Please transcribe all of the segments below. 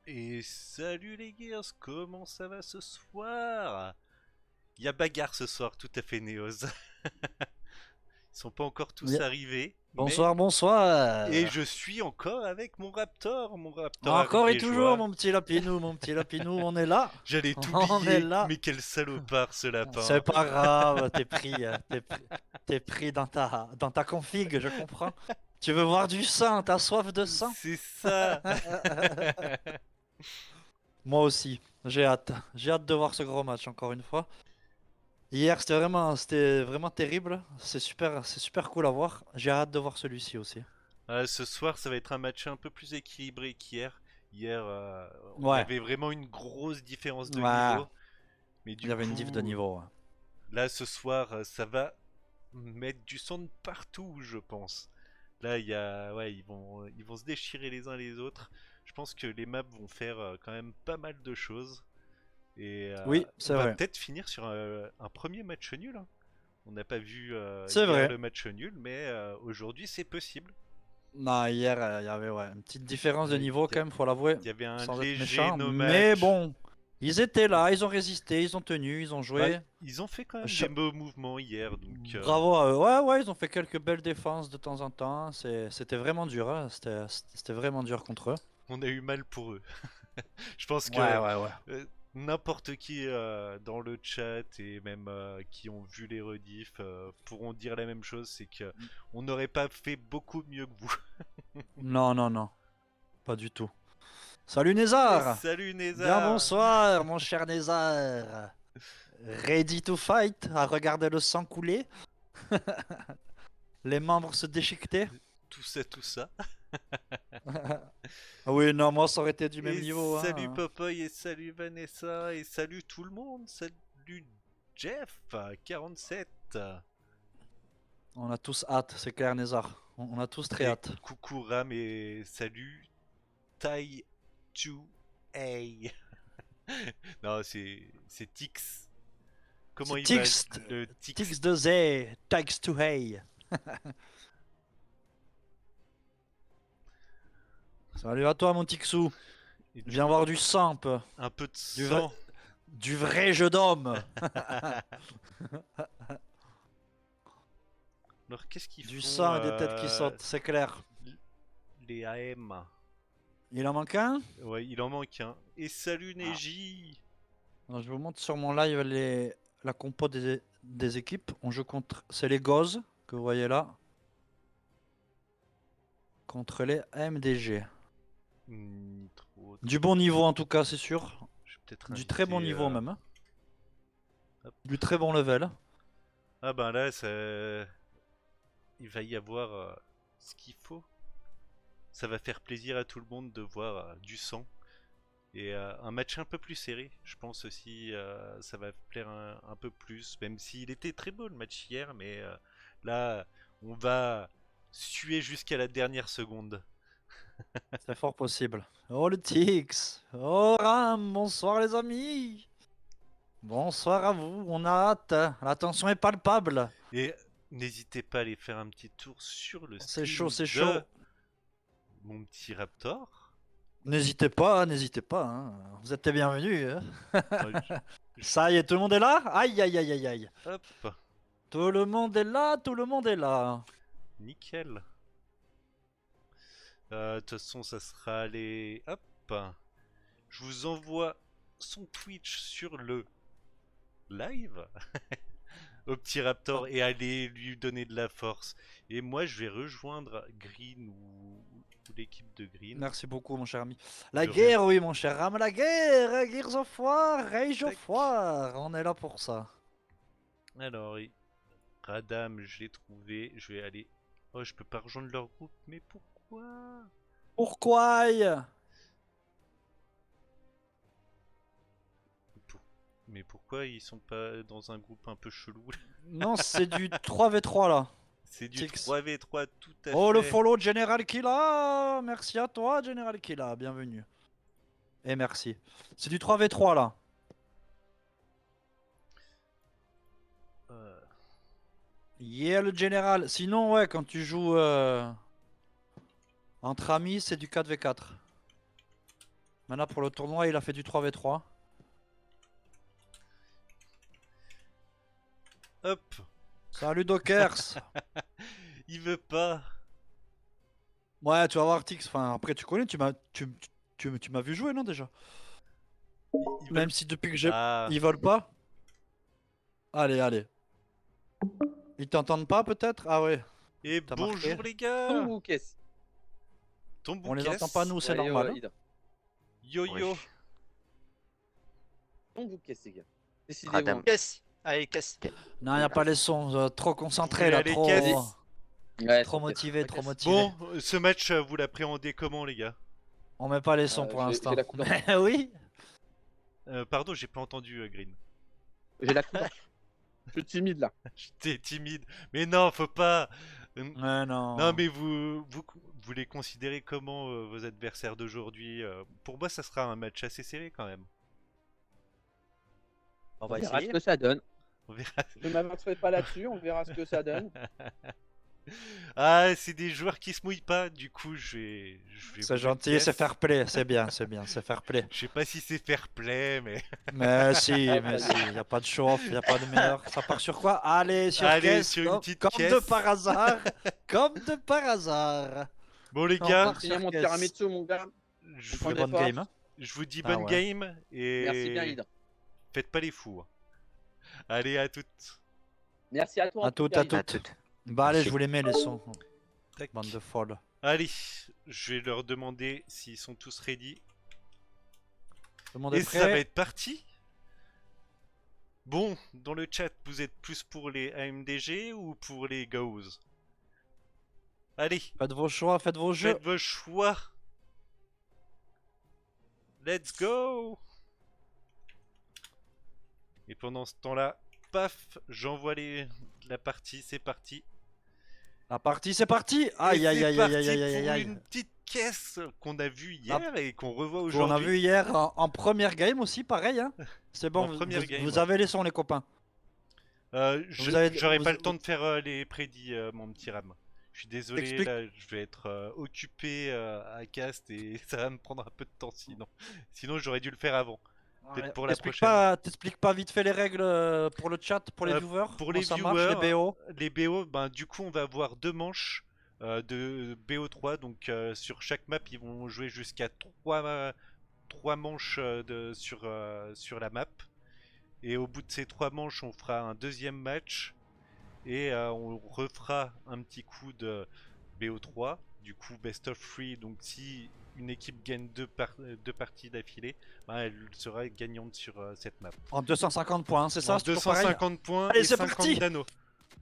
Et salut les gears, comment ça va ce soir? Il y a bagarre ce soir, tout à fait Néos. Ils sont pas encore tous Bien. arrivés, mais... Bonsoir, Et bonsoir. je suis encore avec mon Raptor Encore et toujours, ariégeois. mon petit lapinou, on est là. J'allais On est t'oublier, là. mais quel salopard ce C'est lapin. pas grave, t'es pris dans ta config, je comprends. Tu veux voir du sang, t'as soif de sang? C'est ça. Moi aussi, j'ai hâte. J'ai hâte de voir ce gros match encore une fois. Hier, c'était vraiment terrible. C'est super cool à voir. J'ai hâte de voir celui-ci aussi. Ce soir, ça va être un match un peu plus équilibré qu'hier. Hier, on Ouais, avait vraiment une grosse différence de ouais. niveau. Mais Il du y avait une diff de coup, niveau. Ouais. là, ce soir, ça va mettre du sang de partout, je pense. Là, ouais, ils vont se déchirer les uns les autres. Je pense que les maps vont faire quand même pas mal de choses. Et Oui, on c'est va vrai. peut-être finir sur un premier match nul, hein. On n'a pas vu C'est hier vrai. le match nul, mais aujourd'hui c'est possible. Non, hier, il y avait ouais, une petite différence de Il niveau y, quand même, faut l'avouer, y avait un sans être léger méchant. no Mais match. bon, ils étaient là, ils ont résisté, ils ont tenu, ils ont Bah, joué. ils ont fait quand même des Cha- beaux mouvements hier, donc Bravo à eux. Ouais, ouais, ils ont fait quelques belles défenses de temps en temps. C'était vraiment dur, hein. C'était vraiment dur contre eux. on a eu mal pour eux. Je pense Ouais, que ouais, ouais. n'importe qui dans le chat et même qui ont vu les rediffs pourront dire la même chose, c'est que on n'aurait pas fait beaucoup mieux que vous. Non, non, non, pas du tout. Salut Et Nézar! salut Bien Nézar. bonsoir, mon cher Nézar. Ready to fight, à regarder le sang couler, les membres se déchiqueter. Tout ça, tout ça. Ah oui, non, moi ça aurait été du même Et niveau, salut hein. Popoy, et salut Vanessa, et salut tout le monde. Salut Jeff, 47. On a tous hâte, c'est clair, Nézar. On a tous très Et hâte. coucou Ram, et salut Tai 2A. Non, c'est Tix. Comment C'est il va Tix, le Tix? Tix de Z, Tix to Hey. Salut à toi, mon Tixou. Et du Viens coup, voir du sang, un peu. un peu de Du vrai, sang. du vrai jeu d'homme. Alors qu'est-ce qu'ils Du font sang et des têtes qui sautent, c'est clair. les AM? Il en manque un? Ouais, il en manque un. Et salut Ah. Neji. Alors, je vous montre sur mon live la compo des équipes. On joue contre. C'est les Goz, que vous voyez là, contre les AMDG. Trop, Du trop. bon niveau en tout cas, c'est sûr. Je vais peut-être Du très bon inviter. niveau même, hein. Hop. Du très bon level. Ah ben là, il va y avoir ce qu'il faut. Ça va faire plaisir à tout le monde de voir du sang. Et un match un peu plus serré, je pense aussi, ça va plaire un peu plus, même s'il était très beau le match hier, mais là, on va suer jusqu'à la dernière seconde. C'est fort possible. Oh le Tix. Oh Ram, bonsoir les amis. Bonsoir à vous, on a hâte. La tension est palpable. Et n'hésitez pas à aller faire un petit tour sur le C'est chaud, stream c'est de chaud. mon petit Raptor. N'hésitez pas, hein. Vous êtes les bienvenus, hein. Euh, je- Ça y est, tout le monde est là? Aïe, aïe, aïe, aïe, aïe. Hop, Tout le monde est là, tout le monde est là. nickel. De toute façon, ça sera les... Hop, je vous envoie son Twitch sur le live au petit Oh, Raptor et aller lui donner de la force. Et moi, je vais rejoindre Green ou l'équipe de Green. merci beaucoup, mon cher ami. La De rien. guerre, oui, mon cher Ram, la guerre. Gears of War, Rage of Tac. War. On est là pour ça. Alors, Radam, je l'ai trouvé. Je vais aller. Oh, je peux pas rejoindre leur groupe. Mais pourquoi? Pourquoi? Pour- Mais pourquoi ils sont pas dans un groupe un peu chelou? Non, c'est du 3v3 là. C'est du Tix. 3v3 tout à Oh, le fait. follow de General Killa. Merci à toi, General Killa. Bienvenue. Et merci. C'est du 3v3 là. Euh, Yeah, le General. Sinon, ouais, quand tu joues entre amis, c'est du 4v4. Maintenant pour le tournoi, il a fait du 3v3. Hop. Salut Dockers. Il veut pas. Ouais, tu vas voir Tix. Enfin, après, tu connais, tu m'as vu jouer, non, déjà? Ils Même veulent... si depuis que j'ai. Ah. Ils veulent pas? Allez, allez. Ils t'entendent pas, peut-être? Ah ouais, Et t'as bonjour marqué. les gars. Tongu caisse. Ton On les entend pas, nous, c'est Ouais, normal. Hein. Ida. Yo-yo. Oui. Tongu caisse, les gars. Décidez-vous. Radam. Caisse. Allez, caisse. Non, y a pas les sons. Trop Vous concentré, voulez là. aller Trop, caisse Ouais, trop c'est peut-être motivé, la trop caisse. motivé. Bon, ce match, vous l'appréhendez comment les gars? On met pas les sons pour j'ai l'instant. la couleur. Mais oui. Pardon, j'ai pas entendu Green. J'ai la couleur. Je suis timide là. J'étais timide. Mais non, faut pas. Ouais, non. Non, mais vous les considérez comment vos adversaires d'aujourd'hui? Pour moi, ça sera un match assez serré quand même. On On va verra ce essayer. que ça donne. On verra. Je ne m'avancerai pas là-dessus, on verra ce que ça donne. Ah, c'est des joueurs qui se mouillent pas. Du coup, je vais C'est vous gentil, mettre c'est caisse. fair play. C'est bien, c'est bien, c'est fair play. Je sais pas si c'est fair play, mais Mais si, y a pas de show-off, y a pas de meilleur. Ça part sur quoi? Allez, sur Allez, caisse, sur une comme, petite comme de caisse. par hasard. Comme de par hasard. bon les On gars, part Tiens sur mon caisse. tiramisu, mon gars. je prend vous, des Bonne forces. game, hein. je vous dis Ah bonne ouais. game et Merci bien, Ida. faites pas les fous. Hein. Allez à toutes. Merci à toi. À en tout toutes, cas, à Ida. À toutes. toutes. Bah allez, Merci. je vous les mets les sons. Tac. Bande de folles. Allez, je vais leur demander s'ils sont tous ready. Tout le monde Et est ça va prêt? être parti. Bon, dans le chat, vous êtes plus pour les AMDG ou pour les Gauss? Allez, Faites vos choix, faites vos jeux. faites vos choix. Let's go. Et pendant ce temps-là, paf, j'envoie la partie, c'est parti. La partie, c'est parti. Aïe, Et aïe, c'est aïe, parti aïe, aïe, aïe, pour aïe. une petite caisse qu'on a vue hier et qu'on revoit On a aujourd'hui. vu hier en première game aussi, pareil. Hein. C'est bon, En première game, vous ouais. avez les sons, les copains. J'aurais vous- pas le temps de faire les prédits, mon petit Ram. Je suis désolé, T'expliques. là, je vais être occupé à cast et ça va me prendre un peu de temps sinon. Sinon, j'aurais dû le faire avant. Peut-être pour la prochaine. T'expliques pas vite fait les règles pour le chat, pour les viewers? Pour comment les ça marche, les viewers, BO? Les BO, ben, du coup, on va avoir deux manches de BO3. Donc, sur chaque map, ils vont jouer jusqu'à trois manches sur la map. Et au bout de ces trois manches, on fera un deuxième match. Et on refera un petit coup de BO3. Du coup, best of 3. Donc, si une équipe gagne deux parties d'affilée, ben, elle sera gagnante sur cette map. En 250 points, c'est ça? En c'est toujours pareil 250 points Allez, et c'est 50 parti. d'anneaux.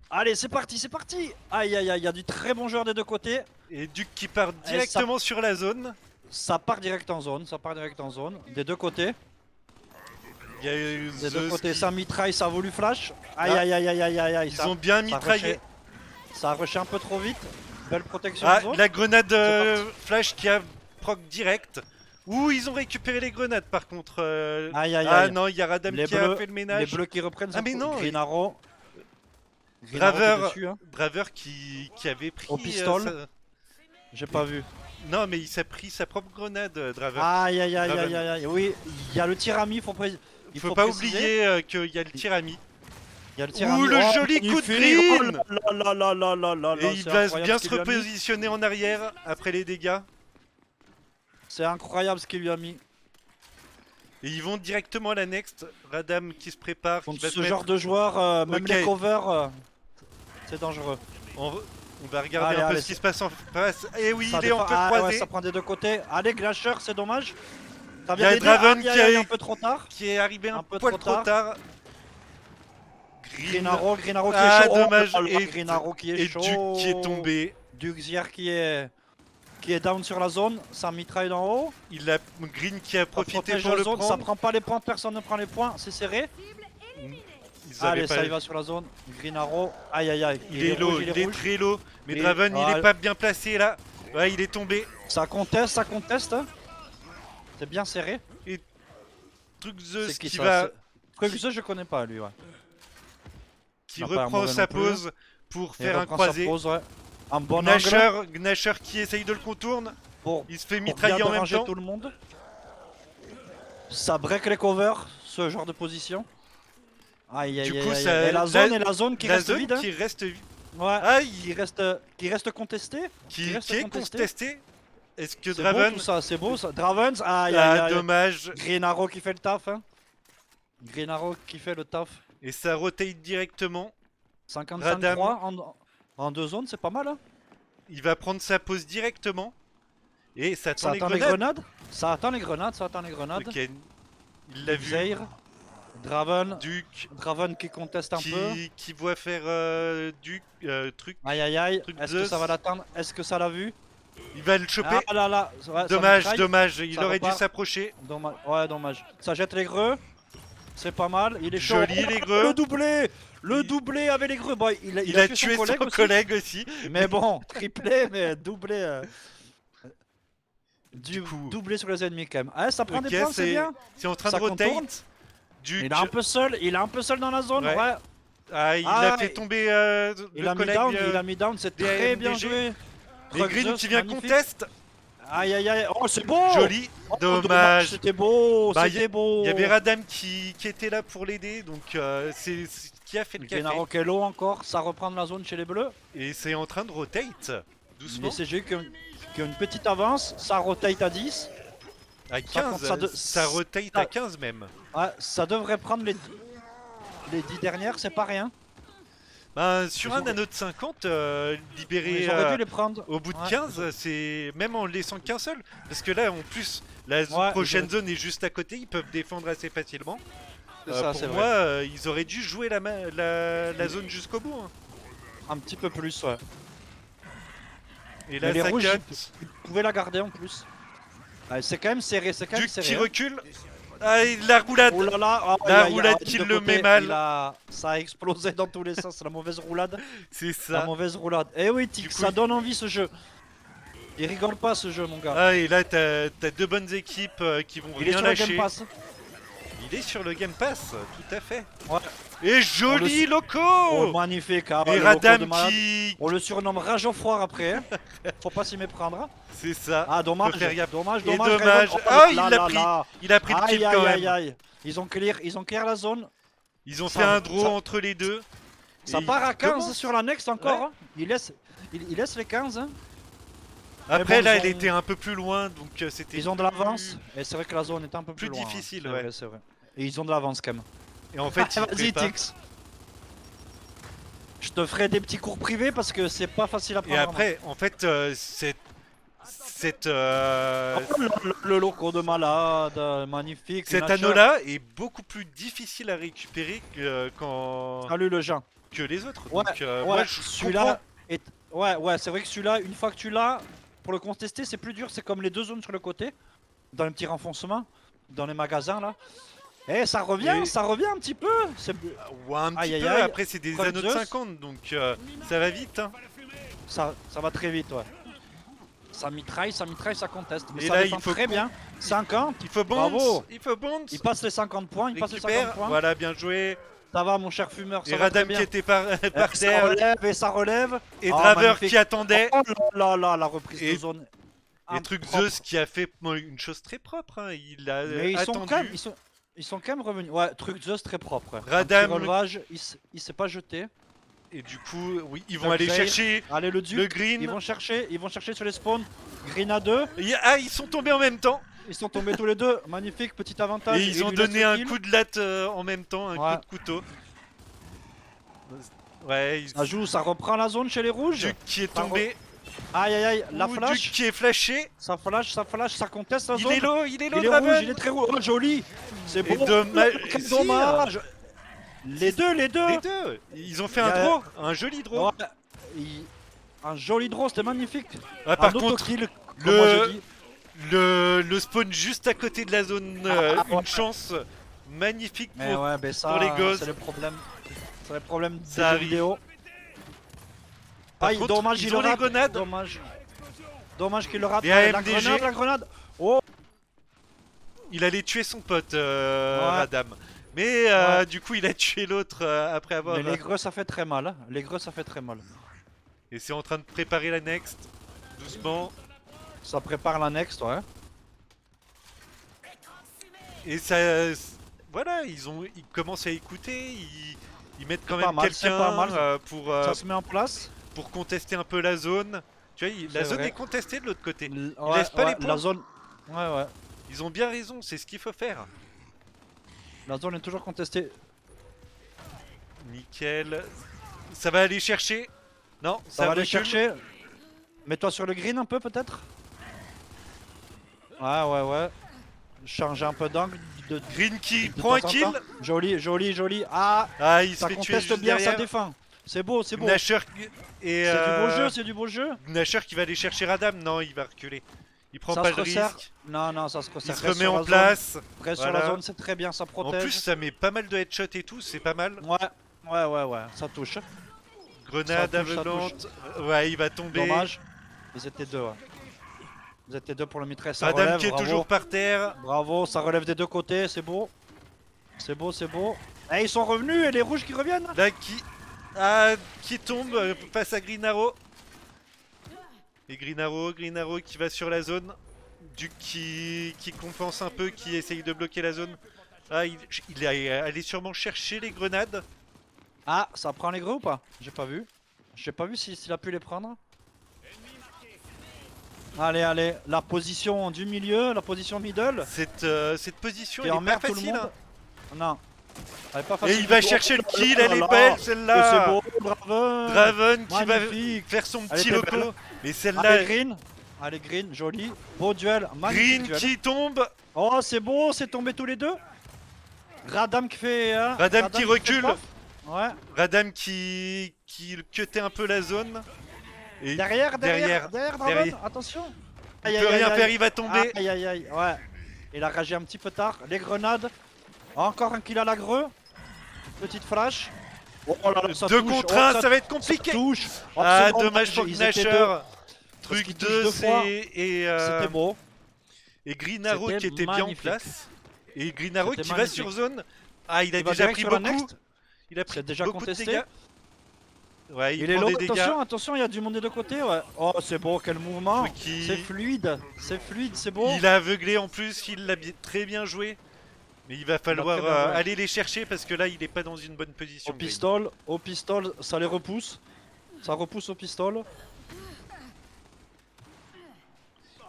Allez, c'est parti, c'est parti. Aïe, aïe, aïe, il y a du très bon joueur des deux côtés. Et Duke qui part directement sur la zone. Ça part direct en zone, ça part direct en zone. Des deux côtés. Il y a eu Des deux The côtés, Ski. ça mitraille, ça a voulu flash. Aïe, Ah. aïe, aïe, aïe, aïe, aïe, aïe. Ils ont bien ça a mitraillé. rushé- Ça a rushé un peu trop vite. Belle protection Ah, zone. la grenade C'est parti. flash qui a proc direct. Ouh, ils ont récupéré les grenades par contre. Aïe, aïe, Ah aïe. non, il y a Radam Les qui a bleus- fait le Les ménage. bleus qui reprennent. Ah, mais non, Green Arrow. Green Arrow qui est Draver, dessus, hein. Draver qui avait pris. Au pistol. J'ai pas vu. Non, mais il s'est pris sa propre grenade, Draver. Aïe, aïe, aïe, Draven. aïe, aïe, aïe. Oui, il y a le tir ami, il faut pas préciser. oublier qu'il y a le tir ami. Il y a le tir Ouh, ami. le Oh, joli coup de magnifique. green. Oh là là là là là là. Et il c'est va incroyable bien ce se qu'il lui a mis. repositionner en arrière après les dégâts. C'est incroyable ce qu'il lui a mis. Et ils vont directement à la next. Radam qui se prépare. Qui Contre va ce se mettre... genre de joueur, même Ok. les covers, c'est dangereux. On va regarder Allez, un peu allez, ce qui se passe en face. Et oui, Ça il est en défend- peu ah, ouais, croisé. ça prend des deux côtés. Allez, Glasher, c'est dommage. Ça Il y a vient d'aider. Draven Aïe, qui aïe, aïe, a- un peu trop tard. Qui est arrivé un, Un peu poil trop trop tard. Green Arrow qui Ah, est chaud. dommage. Oh là là, Et- Green Arrow qui est Et chaud. Duke qui est tombé. Duxier qui est down sur la zone. Ça mitraille d'en haut. Il a Green qui a Ça profité protège pour la le zone. Ça prendre. prend pas les points. Personne ne prend les points. C'est serré. Ils avaient Allez, pas- ça y va sur la zone. Green Arrow. Aïe, aïe, aïe. Il est low, rouge, il est rouge. très low. Mais Et- Draven, il Ah, est pas bien placé là. Ouais, il est tombé. Ça conteste, ça conteste. C'est bien serré. Truc Zeus C'est qui qui ça va, Frugze, je connais pas lui, ouais. qui Non, pas un reprend mauvais sa non plus. pause pour Il faire un reprend sa croisé. pose, ouais. Un bon angle Gnasher qui essaye de le contourner. pour, Il se fait pour bien mitrailler en même déranger temps. tout le monde. Ça break les covers, ce genre de position. Aïe aïe Du aïe coup, aïe. ça- Et la zone qui La reste zone vide. Hein. qui reste vide. Ouais. Ah, Qui reste contestée. qui reste est contesté. contesté. Est-ce que C'est Draven... beau tout ça, c'est beau ça. Dravens, aïe aïe Ah, aïe. dommage. Green Arrow qui fait le taf. Hein. Green Arrow qui fait le taf. Et ça rotate directement. 55-3 en deux zones, c'est pas mal. Hein. Il va prendre sa pause directement. Et ça Ça attend attend les les grenades. grenades. Ça attend les grenades, ça attend les grenades. Ok, il l'a vu. Zaire, Draven, Duke Draven qui conteste un peu. qui voit faire Duke truc. Aïe aïe aïe, Truc est-ce que Zeus. ça va l'atteindre? Est-ce que ça l'a vu? Il va le choper. Ah là là, ouais, ça Dommage, mitraille. dommage. Il Ça aurait dû repart. s'approcher. Dommage. Ouais, dommage. Ça jette les greux. C'est pas mal. Il est chaud. Joli les greux. Le doublé. Le Il- doublé avec les greux. Bon, Il a tué son aussi. collègue aussi. Mais bon, triplé, mais doublé. Du coup. Doublé sur les ennemis quand même. Ah, ça prend Ok, des points, c'est bien. C'est en train Ça de rotate. contourne. Duke. Il est un peu seul. Il est un peu seul dans la zone. Ouais. Ouais. Ah, il Ah, a fait tomber Il le a mis collègue. down. Il a mis down. C'est très bien DMDG. joué. Et Truck Green Zeus, qui vient magnifique. conteste. Aïe aïe aïe. Oh, c'est beau. Joli. Oh, Dommage. C'était beau. Bah, C'était beau. Il y avait Radam qui était là pour l'aider. Donc c'est ce qui a fait le café. Gennaro Kello encore. Ça reprend la zone chez les bleus. Et c'est en train de rotate. Doucement. Les CG qui ont une petite avance. Ça rotate à 10. À Par 15. contre, Ça rotate ça- à 15 même. Ouais, ça devrait prendre les 10 dernières. C'est pas rien. Ben, sur Ils un ont- anneau de 50, libéré Ils auraient dû les prendre. au bout de Ouais. 15, c'est même en laissant qu'un seul. Parce que là, en plus, la Ouais, prochaine ils zone est juste à côté, ils peuvent défendre assez facilement. C'est ça, pour c'est moi, vrai. ils auraient dû jouer la zone jusqu'au bout. Hein. Un petit peu plus, ouais. Et là, Mais les ça rouges, cut. ils pouvaient la garder en plus. Ouais, c'est quand même serré, c'est quand même Duke serré. qui hein. recule. Ah, et la roulade. Oh là là, oh, La aïe, aïe, roulade aïe, qui de le côté, met mal. Ça a explosé dans tous les sens, la mauvaise roulade. C'est La ça. mauvaise roulade. Eh oui, Tic, Du coup, ça il- donne envie ce jeu. Il rigole pas ce jeu, mon gars. Ah, et là, t'as deux bonnes équipes qui vont Il est rien sur le lâcher. Game Pass. Il est sur le Game Pass, tout à fait. Ouais. Et joli loco. Oh, magnifique. Ah, Et le loco de Radam malade. qui... On le surnomme Rage au froid après. Hein. Faut pas s'y méprendre. Hein. C'est ça. Ah, dommage. Faut faire gaffe. Dommage, Et dommage. dommage. Raven. Ah, il là, l'a là, pris. là. Il a pris le Aïe, kill aïe, quand aïe, même. aïe. Ils ont clear la zone. Ils ont Ça- fait un draw ça- entre les deux. Ça Et part à il 15 commence. sur la next encore. Ouais. Hein. Il laisse les 15. Hein. Après bon, là, ils elle ont- était un peu plus loin, donc c'était... Ils ont de l'avance. Et c'est vrai que la zone est un peu plus, plus loin. difficile, C'est ouais. vrai, c'est vrai. Et ils ont de l'avance quand même. Et en fait, ils Vas-y, préparent. Tix. Je te ferai des petits cours privés parce que c'est pas facile à prendre. Et après, en fait, cet Le loco de malade, magnifique. cet Nacha. anneau-là est beaucoup plus difficile à récupérer Salut le Jean. que les autres. Ouais, Donc, ouais, moi, je celui-là est. Ouais, c'est vrai que celui-là, une fois que tu l'as, pour le contester, c'est plus dur. C'est comme les deux zones sur le côté, dans les petits renfoncements, dans les magasins là. Eh, ça revient, Et- ça revient un petit peu. C'est- Ouais, un petit Aïe, aïe, peu, aïe. après c'est des Truck anneaux de Zeus. 50, donc ça va vite. Hein. Ça va très vite, ouais. Ça mitraille, ça conteste. Mais Et ça là, défend il faut très bien. 50, Il faut bounce, Bravo. il faut bounce. il passe les 50 points, il passe les 50 Récupère, points. voilà, bien joué. Ça va, mon cher fumeur, ça Et va très Radam bien. qui était par Ça terre, relève et ça relève. et Oh, Draver magnifique. qui attendait, Oh là là, la reprise Et- de zone. et Truc Zeus qui a fait une chose très propre. Hein. Il a Mais attendu. ils sont quand même revenus. Ouais, truc Zeus très propre. Un Radam- petit relevage, il s'est pas jeté. Et du coup, oui, ils vont Truc aller Zaire. chercher Allez, le duc. le green. Ils vont chercher sur les spawns. Green à 2. Ah, ils sont tombés en même temps. Ils sont tombés tous les deux. Magnifique, petit avantage. Et ils ont lui laisse donné le un kill. coup de latte en même temps, un Ouais. coup de couteau. Ouais, Ça joue, ça reprend la zone chez les rouges. Duke qui est Ça tombé. Aïe aïe aïe, la Ouh, flash. Duke qui est flashé. Ça flash, ça conteste la Il zone. est low, il est Draven. rouge, il est très rouge. Oh, joli. C'est Et beau. dommage- Quel si, dommage. Les deux. Les deux. Ils ont fait un Il y a- draw, un joli draw. Ouais, un joli draw, c'était magnifique. Ah, par un contre, auto-kill, comme moi je dis. le spawn juste à côté de la zone, ouais. une chance magnifique Mais pour... ouais, mais ça, pour les gosses. c'est le problème. C'est le problème des Ça jeux arrive. vidéo. Par Aïe, contre, dommage, ils il ont le les rate. grenades. Dommage qu'il le rate. Les Ouais, AMDG. la grenade. Oh, Il allait tuer son pote, Ouais. Radam. Mais Ouais. du coup, il a tué l'autre après avoir... mais les greux, ça fait très mal. Hein. Les greux, ça fait très mal. Et c'est en train de préparer la next. Doucement. Ça prépare la next, ouais. Et ça, voilà, ils commencent à écouter, ils mettent quand C'est pas même mal, c'est pas quelqu'un mal. pour Ça se met en place. pour contester un peu la zone. Tu vois, la C'est zone vrai. est contestée de l'autre côté. Ouais, laissent pas ouais, les points. la zone. Ouais, ouais. Ils ont bien raison, c'est ce qu'il faut faire. La zone est toujours contestée. Nickel. Ça va aller chercher. Non, Ça va aller recule. chercher. Mets-toi sur le green un peu peut-être. Ouais, ouais, ouais. Changer un peu d'angle. Green qui de prend un temps en kill. temps. Joli, joli, joli. Ah, Ah, il se ça fait tuer conteste juste bien, ça derrière. défend. C'est beau, c'est beau. Gnasher et C'est du beau jeu, c'est du beau jeu. Gnasher qui va aller chercher Radam. Non, il va reculer. Il prend Ça pas se le resserre. risque. Non, non, ça se resserre. Il se Reste remet sur en la zone. place. Reste sur Voilà. la zone, c'est très bien, ça En protège. plus, ça met pas mal de headshots et tout, c'est pas mal. Ouais, ouais, ouais, ouais, ça touche. Grenade Ça touche, ça aveuglante. Ouais, il va tomber. Dommage. Ils étaient deux, ouais. Ils étaient deux pour le mitraille, ça Radam relève, qui est bravo. toujours par terre. Bravo, ça relève des deux côtés, c'est beau. C'est beau, c'est beau. Eh, ils sont revenus et les rouges qui reviennent. Là, qui tombe face à Green Arrow. Et Green Arrow qui va sur la zone. Duke qui compense un peu, qui essaye de bloquer la zone. Ah, il est allé sûrement chercher les grenades. Ah, ça prend les gros ou pas? J'ai pas vu. J'ai pas vu s'il a pu les prendre. Allez, allez, la position du milieu, la position middle. Cette position, Qui elle est pas emmerde tout le facile. monde. Hein. Non. Elle est pas Et facile il du va tout. chercher le Oh là kill, là elle est là. belle C'est celle-là. beau, Draven. Draven qui va Magnifique. faire son Elle petit était loco. belle. Mais celle-là, Allez, green. Allez, green, joli. Beau duel, magnifique Green duel. qui tombe. Oh, c'est beau, c'est tombé tous les deux. Radam qui fait. Radam qui fait recule. paf. Ouais. Radam qui cutait un peu la zone. Et Derrière, derrière, Draven, derrière. attention. il peut rien faire, il va tomber. Aïe, aïe, aïe, ouais. Il a réagi un petit peu tard. Les grenades. Encore un kill à l'agre. Petite flash. Oh là là, ça 2 touche. contre Oh, 1, ça ça va être ça compliqué. touche. Oh, Ah, c'est bon, dommage pour ils étaient deux. Gnasher. qu'ils Truc touchent 2, deux fois. c'est. C'était beau. Et Green Arrow C'était qui était bien en magnifique. place. Et Green Arrow C'était qui va magnifique. sur zone. Ah, il a Il va déjà direct pris sur la beaucoup. next. Il a pris C'est déjà beaucoup contesté. de dégâts. Ouais, il Il est prend low, des dégâts. attention, attention, il y a du monde des deux côtés, ouais. Oh, c'est beau, quel mouvement. Qui- C'est fluide, c'est beau. Il a aveuglé en plus, il l'a très bien joué. Mais il va falloir très bien joué. aller les chercher parce que là il est pas dans une bonne position. Au pistol, ça les repousse. Ça repousse au pistol.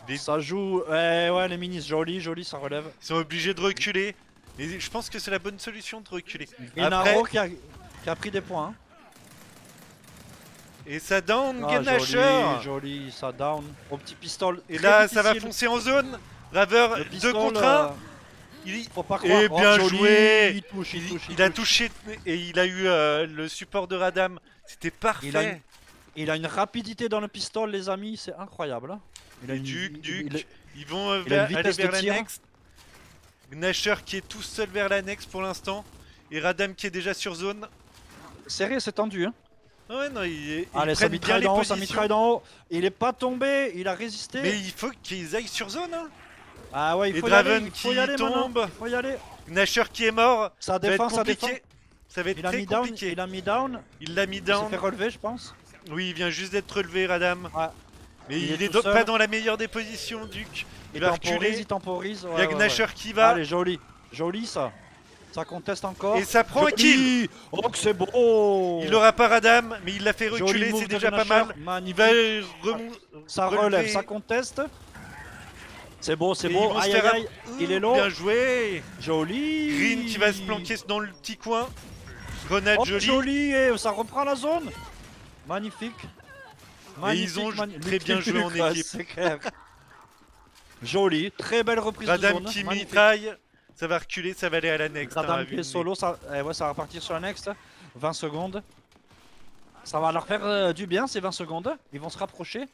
Les- Ça joue, ouais, les minis, joli, joli, ça relève. Ils sont obligés de reculer. Et je pense que c'est la bonne solution de reculer. Inaro qui a pris des points. Hein. Et ça down Ah, Gnasher. joli, ça down. Au petit pistol. Et très là ça va difficile. foncer en zone. Raver Le 2 pistol, contre 1. faut pas croire. Et Oh, bien joli, joué. Il touche, il touche. Il a touché et il a eu le support de Radam. C'était parfait. Il a une rapidité dans le pistol, les amis, c'est incroyable. Hein. Il a Et une- Duke, il- ils vont il a une aller vitesse de vers la tir. next. Gnasher qui est tout seul vers la next pour l'instant. Et Radam qui est déjà sur zone. Serré, c'est tendu. Hein. Ouais, non, ils Allez, ça prennent bien mitraille les d'en haut, ça positions. mitraille d'en haut. Il est pas tombé, il a résisté. Mais il faut qu'ils aillent sur zone. Hein. Ah ouais, il Et faut Draven y aller, il faut qui y aller maintenant. tombe. Il faut y aller. Gnasher qui est mort. Ça Ça va être défend, ça défend. compliqué. Ça va être Il a très mis down, compliqué. il a mis down. Il l'a mis Il s'est down. fait relever, je pense. Oui, il vient juste d'être relevé, Radam. Ouais. Mais Il il est est tout seul. pas dans la meilleure des positions, Duke. Il va reculer. Il temporise. Il y a Ouais, ouais, Gnasher ouais. qui va. Allez, joli. Joli ça. Ça conteste encore. Et ça prend un kill. Joli. Oh, que c'est beau. Il aura pas Radam, mais il l'a fait Joli reculer, move c'est de déjà pas Gnasher, mal. Il magnifique. va Ça relever. relève, ça conteste. C'est beau, c'est Et ils beau. vont se Aïe, faire aïe, aïe. Il est low. Bien joué. Joli. Green qui va se planquer dans le petit coin. Grenade Oh, jolie. joli. Et ça reprend la zone. Magnifique. Et ils ont très bien joué en équipe. C'est clair. Joli, très belle reprise de Radam zone. qui magnifique. mitraille. Ça va reculer, ça va aller à la next. Radam hein, qui est solo, ça, ouais, ça va partir sur la next. 20 secondes. Ça va leur faire du bien ces 20 secondes. Ils vont se rapprocher.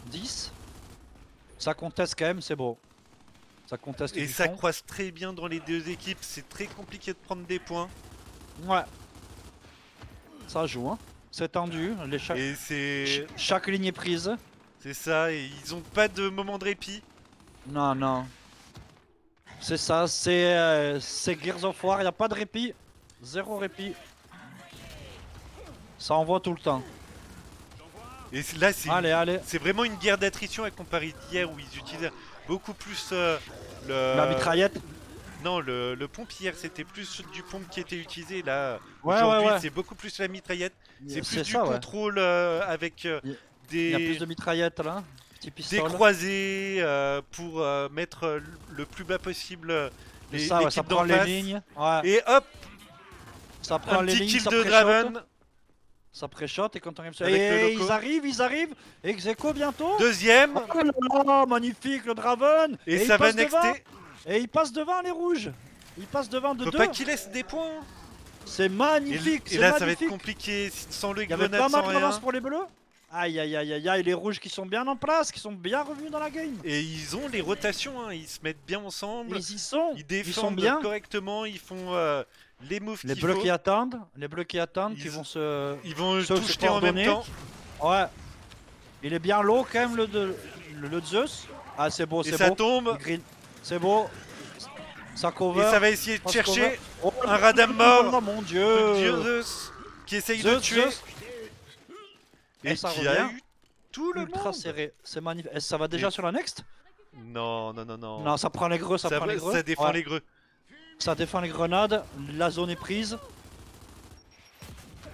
10. Ça conteste quand même, c'est beau. Ça conteste Et du ça fond. croise très bien dans les deux équipes. C'est très compliqué de prendre des points. Ouais. Ça joue, hein. C'est tendu. Et c'est Chaque ligne est prise. ça. Et ils ont pas de moment de répit. Non, non. C'est ça, c'est Gears of War, y a pas de répit. Zéro répit. Ça envoie tout le temps. Et là, Allez, allez. c'est vraiment une guerre d'attrition à comparer d'hier où ils utilisaient beaucoup plus La mitraillette. Non, le pompe hier c'était plus du pompe qui était utilisé. Là, Ouais, aujourd'hui, ouais, ouais. c'est beaucoup plus la mitraillette. C'est plus du ça, ouais. contrôle avec Il y a plus des, de mitraillettes là. Petit des pistolet. croisés pour mettre le plus bas possible C'est ça, ouais, ça l'équipe prend d'en les face. lignes. Ouais. Et hop, Ça prend un les petit lignes, kill ça de pré-shot. Draven. Ça pré-shot et quand on arrive sur... Avec le Et loco. ils arrivent. Execo bientôt. Deuxième. Oh là là, magnifique le Draven. Et il ça va passe devant. nexter. Et il passe devant les rouges. Il passe devant de Faut deux. pas qu'il laisse des points. C'est Et, magnifique. et c'est là, ça va magnifique. être compliqué sans le Il y avait grenade, pas sans mal d'avance rien. pour les bleus. Aïe aïe aïe aïe aïe, les rouges qui sont bien en place, qui sont bien revenus dans la game. Et ils ont les rotations, hein, ils se mettent bien ensemble. Ils y sont. Ils Ils sont défendent bien. correctement, ils font les moves Les qu'il bleus faut. qui attendent, qui Ils- vont se... Ils vont se tout jeter en même coordonner. temps. Ouais. Il est bien low quand même le Zeus. Ah c'est beau, Et c'est ça beau. tombe. Il green. C'est beau. Ça Et cover. ça va essayer de Passe chercher cover. Oh, un radam mort. Oh mon dieu. Le dieu Zeus qui essaye de Zeus, tuer. Zeus. Et Et ça qui a revient. eu tout le Ultra monde. serré. C'est magnifique. Et ça va déjà Et- sur la next? Non, non, non, non. Non, ça prend les greux, ça prend les greux. ça défend Ouais. les greux. Ça défend les grenades. La zone est prise.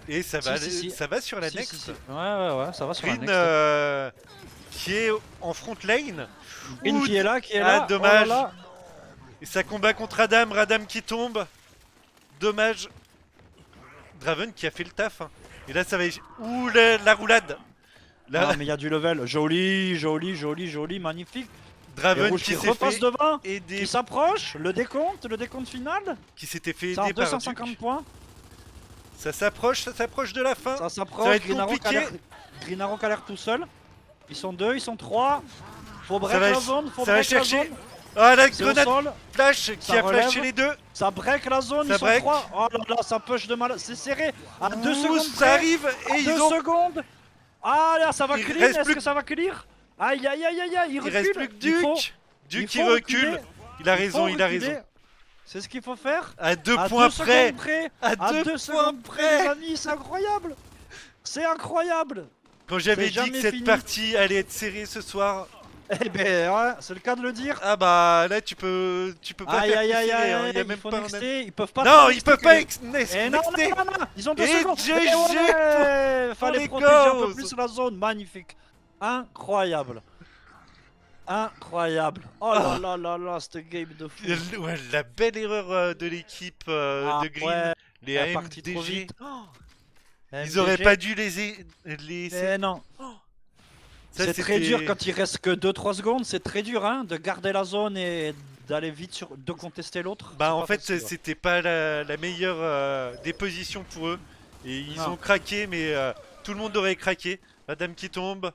Et ça va, Si. ça va sur la Si, next. si, si. Ouais, ça va sur la Green next. qui est en front lane. Green Ouh, qui est là, qui est ah, là. dommage. Oh là là. Et ça combat contre Adam, Radam qui tombe. Dommage. Draven qui a fait le taf. Hein. Et là ça va... Ouh la roulade. Là, Ah, mais il y a du level. Joli, magnifique. Les Draven rouges qui qui s'est repassent fait devant. aider. Qui s'approche. Le décompte final. Qui s'était fait Ça a aider par 250 Duke. points. Ça s'approche de la fin. Ça Ça va s'approche. être compliqué. Green Arrow qui a l'air tout seul. Ils sont deux, ils sont trois. Faut break va- la zone. Faut ça va break la chercher. zone. Ah la C'est au grenade sol. flash qui Ça a flashé relève. les deux. Ça break la zone. Ça Ils sont break. trois. Oh là là, ça push de mal. C'est serré. À 2 Ouh, secondes. ça près. arrive et ils 2 ont... secondes. Ah là, ça va Il clear. reste Est-ce plus que ça va clear? Aïe aïe aïe aïe aïe. Il Il recule. reste plus que Il faut- Duke. il Duke qui faut recule. reculer. Il a Il raison, faut il a reculer. raison. C'est ce qu'il faut faire. À 2 À points 2 près. secondes près. À À 2 2 points secondes près, les près. amis, c'est incroyable. C'est incroyable. Quand j'avais C'est dit que jamais cette fini. partie allait être serrée ce soir, Eh ben, ouais, c'est le cas de le dire. ah bah là tu peux pas Aïe faire aïe plus aïe serré, aïe, hein, il y a il même faut pas un- nexter. Ils peuvent pas. Non, trop ils peuvent nexter, pas Eh non, nexter. non, ils ont 2 Et secondes. GG Ouais, fallait les protéger un peu causes. plus la zone, magnifique. Incroyable. Incroyable. Oh là là là là, cette game de fou. Ouais, la belle erreur de l'équipe Ah, de Green, ouais, les elle est partie trop AMDG. vite. Ils auraient MDG. pas dû les laisser. Eh non. Ça, C'est très c'était- dur quand il reste que 2-3 secondes, c'est très dur hein, de garder la zone et d'aller vite sur, de contester l'autre. Bah C'est en pas fait facile, ouais. c'était pas la meilleure des positions pour eux. Et ils Non. ont craqué mais tout le monde aurait craqué. Madame qui tombe.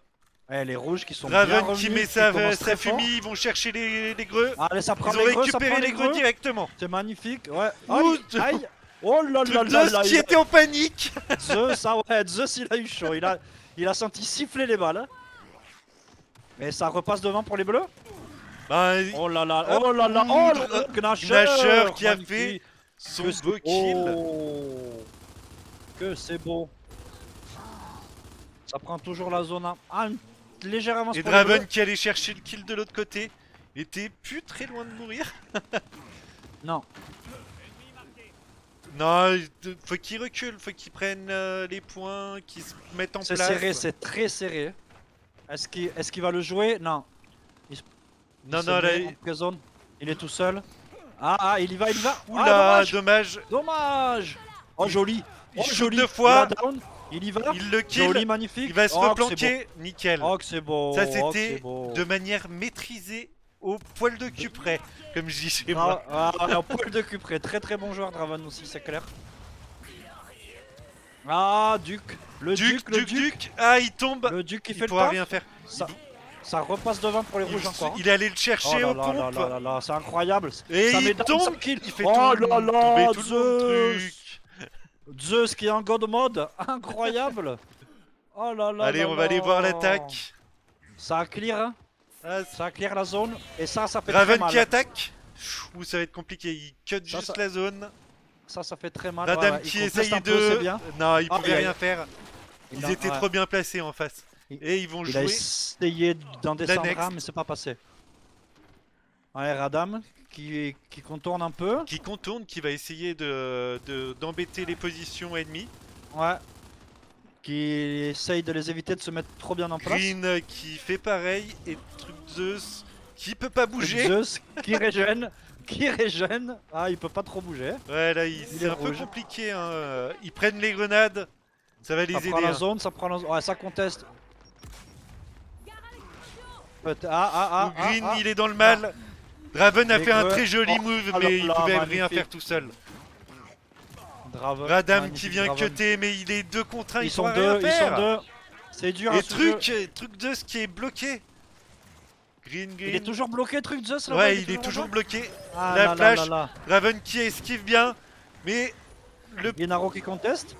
Eh, les rouges qui sont bien Draven revenus, qui met qui sa commencent très fumée, ils vont chercher les greux. fort. Allez, ça prend Ils ont les greux, ça récupéré prend les greux directement. C'est magnifique, ouais. Ouh, Aïe, aïe. Oh là là là Zeus là, qui était en panique. Zeus, ah ouais, Zeus il a eu chaud, il a senti siffler les balles. Hein. Et ça repasse devant pour les bleus. Bah, Oh là là, Hop, oh là là, oh là là, Gnasher Gnasher qui a magnifique. fait son Que c'est beau kill. beau. Que c'est beau. Ça prend toujours la zone. Une légère avance Et pour les Draven bleus. qui allait chercher le kill de l'autre côté. Il était plus très loin de mourir. Non, Non, faut qu'il recule, faut qu'il prenne les points, qu'il se mette en c'est place. serré, c'est très serré. Est-ce qu'il va le jouer? Non. Non, Il non, se là, met en pré zone. Il est tout seul. Ah, il y va, il y va. oula, Ah, dommage. dommage. Oh, joli. Il Oh, shoot joli. 2 fois. Il va down. Il y va. Il le Joli, kill, magnifique. il va se Oh, que c'est replanquer, nickel. beau. Oh, que c'est beau. Ça Oh, que c'était c'est beau. de manière maîtrisée au poil de cul près, comme je dis chez Ah, moi. un poil de cul près. Très très bon joueur, Draven aussi, c'est clair. Ah, Duc. Le Duc, le Duc. Ah, il tombe, Le Duc qui il fait le pourra taf. rien faire. Ça repasse devant pour les rouges encore. Il est allé le chercher Oh au là là là pompe. là là là, c'est incroyable. Et Ça il met down, tombe, ça kill. il fait Oh tomber là là, tout le Zeus. truc. Zeus qui est en god mode, incroyable. Oh là là. Allez, là on va aller voir là. l'attaque. Ça a clear, hein. Ah, Ça a clear la zone. Et ça fait très Draven mal. qui attaque. Ouh, ça va être compliqué, il cut juste ça- la zone. Ça fait très mal. Radam ouais, qui il conteste essaye un peu, c'est de... bien. Non, il Ah, pouvait il a- rien faire. Ils Non, étaient ouais. trop bien placés en face. Il- Et ils vont Il a jouer. essayé d'en descendre next. un, mais c'est pas passé. Ouais, Radam qui contourne un peu. Qui contourne, qui va essayer d'embêter les positions ennemies. Ouais. Qui essaye de les éviter de se mettre trop bien en place. Green qui fait pareil. Et Truc Zeus qui peut pas bouger. Zeus qui régène. Qui régène. Ah, il peut pas trop bouger. Ouais, là, Il c'est est un peu rouge. compliqué. Hein. Ils prennent les grenades. Ça va les Ça aider. prend la hein. zone, ça prend la zone. Ouais, ça conteste. Green, Ah. il est dans le mal. Draven a Les fait un creux. très joli Oh, move, alors mais il là, pouvait rien magnifique. faire tout seul. Draven, Radam magnifique qui vient Draven. cutter, mais il est 2 contre 1, Ils il sont pourra deux, rien ils faire. sont deux. C'est dur Et à ce jeu. truc Zeus qui est bloqué. Green. Il est toujours bloqué, truc Zeus là. Ouais, il est toujours bloqué. Ah, La là, là, flash. là, là. Draven qui esquive bien, mais Gennaro qui conteste.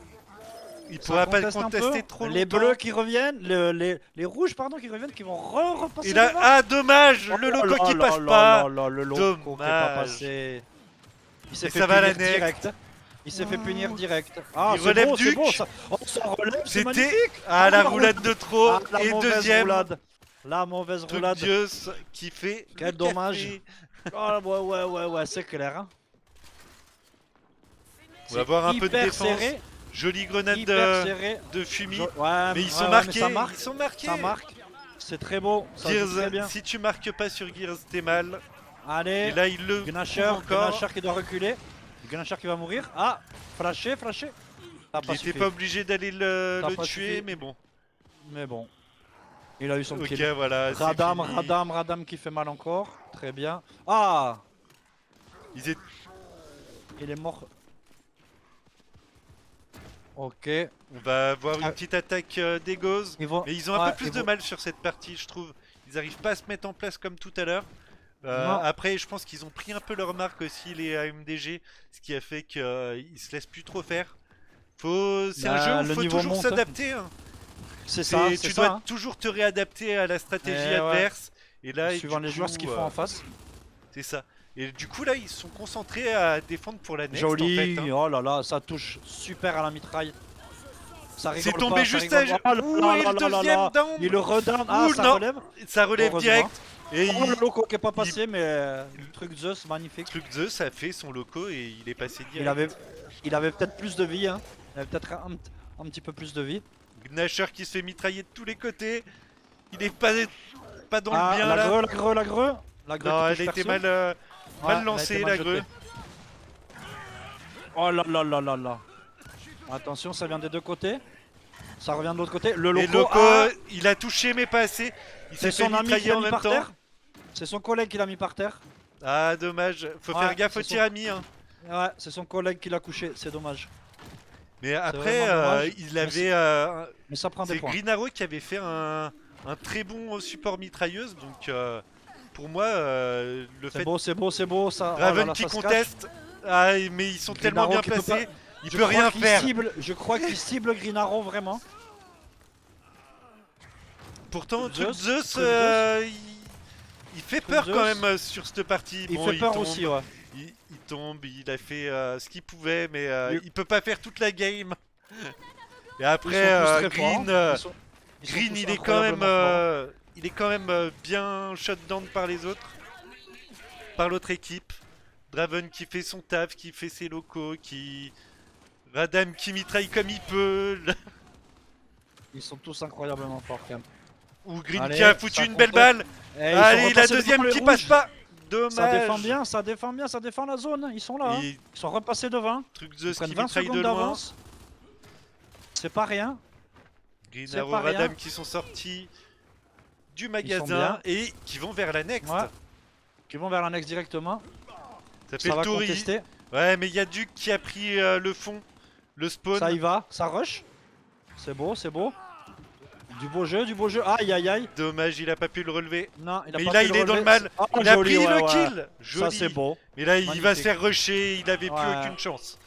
il Ça pourra pas le conteste un contester peu. trop longtemps. Les bleus qui reviennent, les rouges pardon qui reviennent, qui vont repasser. Et là, devant. ah dommage, le Oh loco là là qui là passe là pas. là là, le loco qui est pas Dommage. passé. Il s'est Et fait ça va, la punir next. direct. Il s'est fait punir direct. Ah, Il c'est relève beau, c'est Duc. beau. Ça, oh, ça relève, c'est magnifique. C'était à la la roulade de trop. Ah, la Et mauvaise deuxième, roulade. La mauvaise Truc roulade. Zeus qui fait. Quel le dommage. café. Oh, ouais, c'est clair. Hein. On va voir un peu de Hyper défense. serré, Jolie grenade hyper serré. de fumée. Ouais, Mais ils sont ouais, marqués. mais ça marque. Ils sont marqués. Ça marque. C'est très beau. Ça joue très bien. Gears, si tu marques pas sur Gears, t'es mal. Et Allez, là, il le Gnasher, prouve encore. Gnasher qui doit reculer. Gnasher qui va mourir. Ah, flashé. Ça a Il pas était suffi. pas obligé d'aller le Ça a pas tuer, suffi. mais bon. Mais bon. Il a eu son Ok, kill. voilà. c'est Radam, fini. Radam qui fait mal encore. Très bien. Ah, Ils étaient- il est mort. Ok. On va voir une Ah. petite attaque d'Egos. Ils vont... Mais ils ont un ouais, peu plus ils de vont- mal sur cette partie, je trouve. Ils arrivent pas à se mettre en place comme tout à l'heure. Non. Après, je pense qu'ils ont pris un peu leur marque aussi, les AMDG, ce qui a fait qu'ils se laissent plus trop faire. C'est Bah, un jeu où le il faut niveau toujours monte. s'adapter. Hein. C'est ça, Tu c'est dois ça. Hein. toujours te réadapter à la stratégie Eh ouais. adverse. Et là, Suivant du les joueurs, coup, ce qu'ils font en face. c'est ça. Et du coup, là, ils sont concentrés à défendre pour la next. Joli. En fait, hein. Oh là là, ça touche super à la mitraille. Ça rigole C'est tombé pas, juste ça à. rigole pas. Oh là Ouh, là et là le là là deuxième là. down. Il le redown. Ah, Ouh, ça non. relève. Ça relève Heureusement. direct. Et Oh, le il... loco qui est pas passé, mais le truc Zeus, magnifique. Truc Zeus a fait son loco et il est passé direct. Il avait peut-être plus de vie, hein. Il avait peut-être un petit peu plus de vie. Gnasher qui se fait mitrailler de tous les côtés. Il est pas dans Ah, le bien la là. greu. La greu Non, qui elle touche était perso. mal, Ouais, mal elle a lancée été mal la jetée. greu. Oh là là là là là. Attention, ça vient des deux côtés. Ça revient de l'autre côté. Le Et loco, Loco, ah, il a touché mais pas assez. Il s'est c'est fait son ami qui mitrailler l'a en mis même par temps. terre. C'est son collègue qui l'a mis par terre. Ah dommage, faut Ouais, faire gaffe c'est au son- tirami. Hein. Ouais, c'est son collègue qui l'a couché, c'est dommage. Mais après, vraiment dommage. il Mais avait. Mais ça prend des C'est points. Greenarrow qui avait fait un très bon support mitrailleuse. Donc pour moi, le fait C'est beau, ça. Oh là Raven là, qui ça se cache. conteste, ah, mais ils sont tellement Greenarrow bien qui peut placés, pas- il Je peut crois rien qu'il faire. je crois qu'il cible Greenarrow vraiment. Pourtant, Zeus, Truc Zeus, Truc il fait Truc peur Zeus. quand même sur cette partie. Il Bon, fait peur tombe, aussi, ouais. il tombe, il a fait ce qu'il pouvait, mais Il- il peut pas faire toute la game. Et Ils après, sont tous très Green, forts, hein. Ils sont Green, tous il est quand même, incroyablement forts. il est quand même bien shutdown par les autres, par l'autre équipe. Draven qui fait son taf, qui fait ses locaux, qui Radam qui mitraille comme il peut. Ils sont tous incroyablement forts quand même. Ou Green Allez, qui a foutu ça une belle conteste. balle. Eh, ils sont Allez, la repassés deuxième devant les qui passe rouges. pas. Dommage. Ça défend bien, ça défend la zone. Ils sont là. Hein. Et Ils sont repassés devant. Truc Ils Zeus prennent qui 20 mitraille de secondes loin. d'avance. C'est pas rien. Green C'est Arrow, pas rien. Radam qui sont sortis du sont magasin bien. et qui vont vers la next. Ouais. Qui vont vers l'annexe directement. Ça fait Ça va le tour. contester. Ouais, mais il y a Duke qui a pris le fond, le spawn. Ça y va. Ça rush. C'est beau, c'est beau. Du beau jeu, du beau jeu. Aïe aïe aïe. Dommage, il a pas pu le relever. Non, il a Mais pas là, pu il le est dans le relever. mal. Oh, Il a joli, pris ouais, le ouais. kill. Ça Joli. c'est beau. Mais là, il va Magnifique. se faire rusher. Il avait plus Ouais. aucune chance.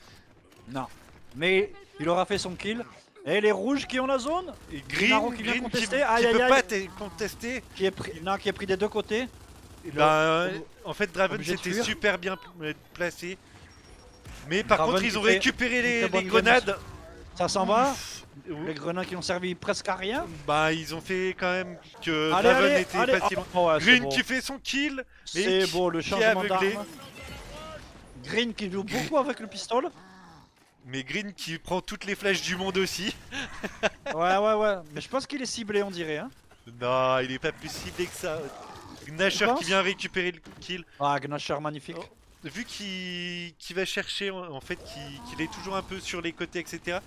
Non. Mais il aura fait son kill. Et les rouges qui ont la zone. Et Greenarrow Green, qui vient Green contester. Aïe, qui aïe, peut aïe. pas contester. Qui est pris, non, qui est pris des deux côtés. Et ben, en fait, Draven obligé de c'était fuir. super bien placé. Mais par Draven contre, qui ils ont fait récupéré une très les bonne grenades. Ça s'en va. Les grenades qui ont servi presque à rien. Bah, ils ont fait quand même que Allez, Draven allez, était allez. pas si loin. Oh, ouais, c'est Green beau. qui fait son kill. mais C'est qui- beau le qui est changement aveuglé. d'arme. Green qui joue beaucoup avec le pistolet. Mais Green qui prend toutes les flèches du monde aussi. Ouais. Mais je pense qu'il est ciblé, on dirait. Hein. Non, il est pas plus ciblé que ça. Gnasher penses qui vient récupérer le kill. Ah, Gnasher magnifique. Oh. Vu qu'il va chercher, en fait, qu'il est toujours un peu sur les côtés, etc.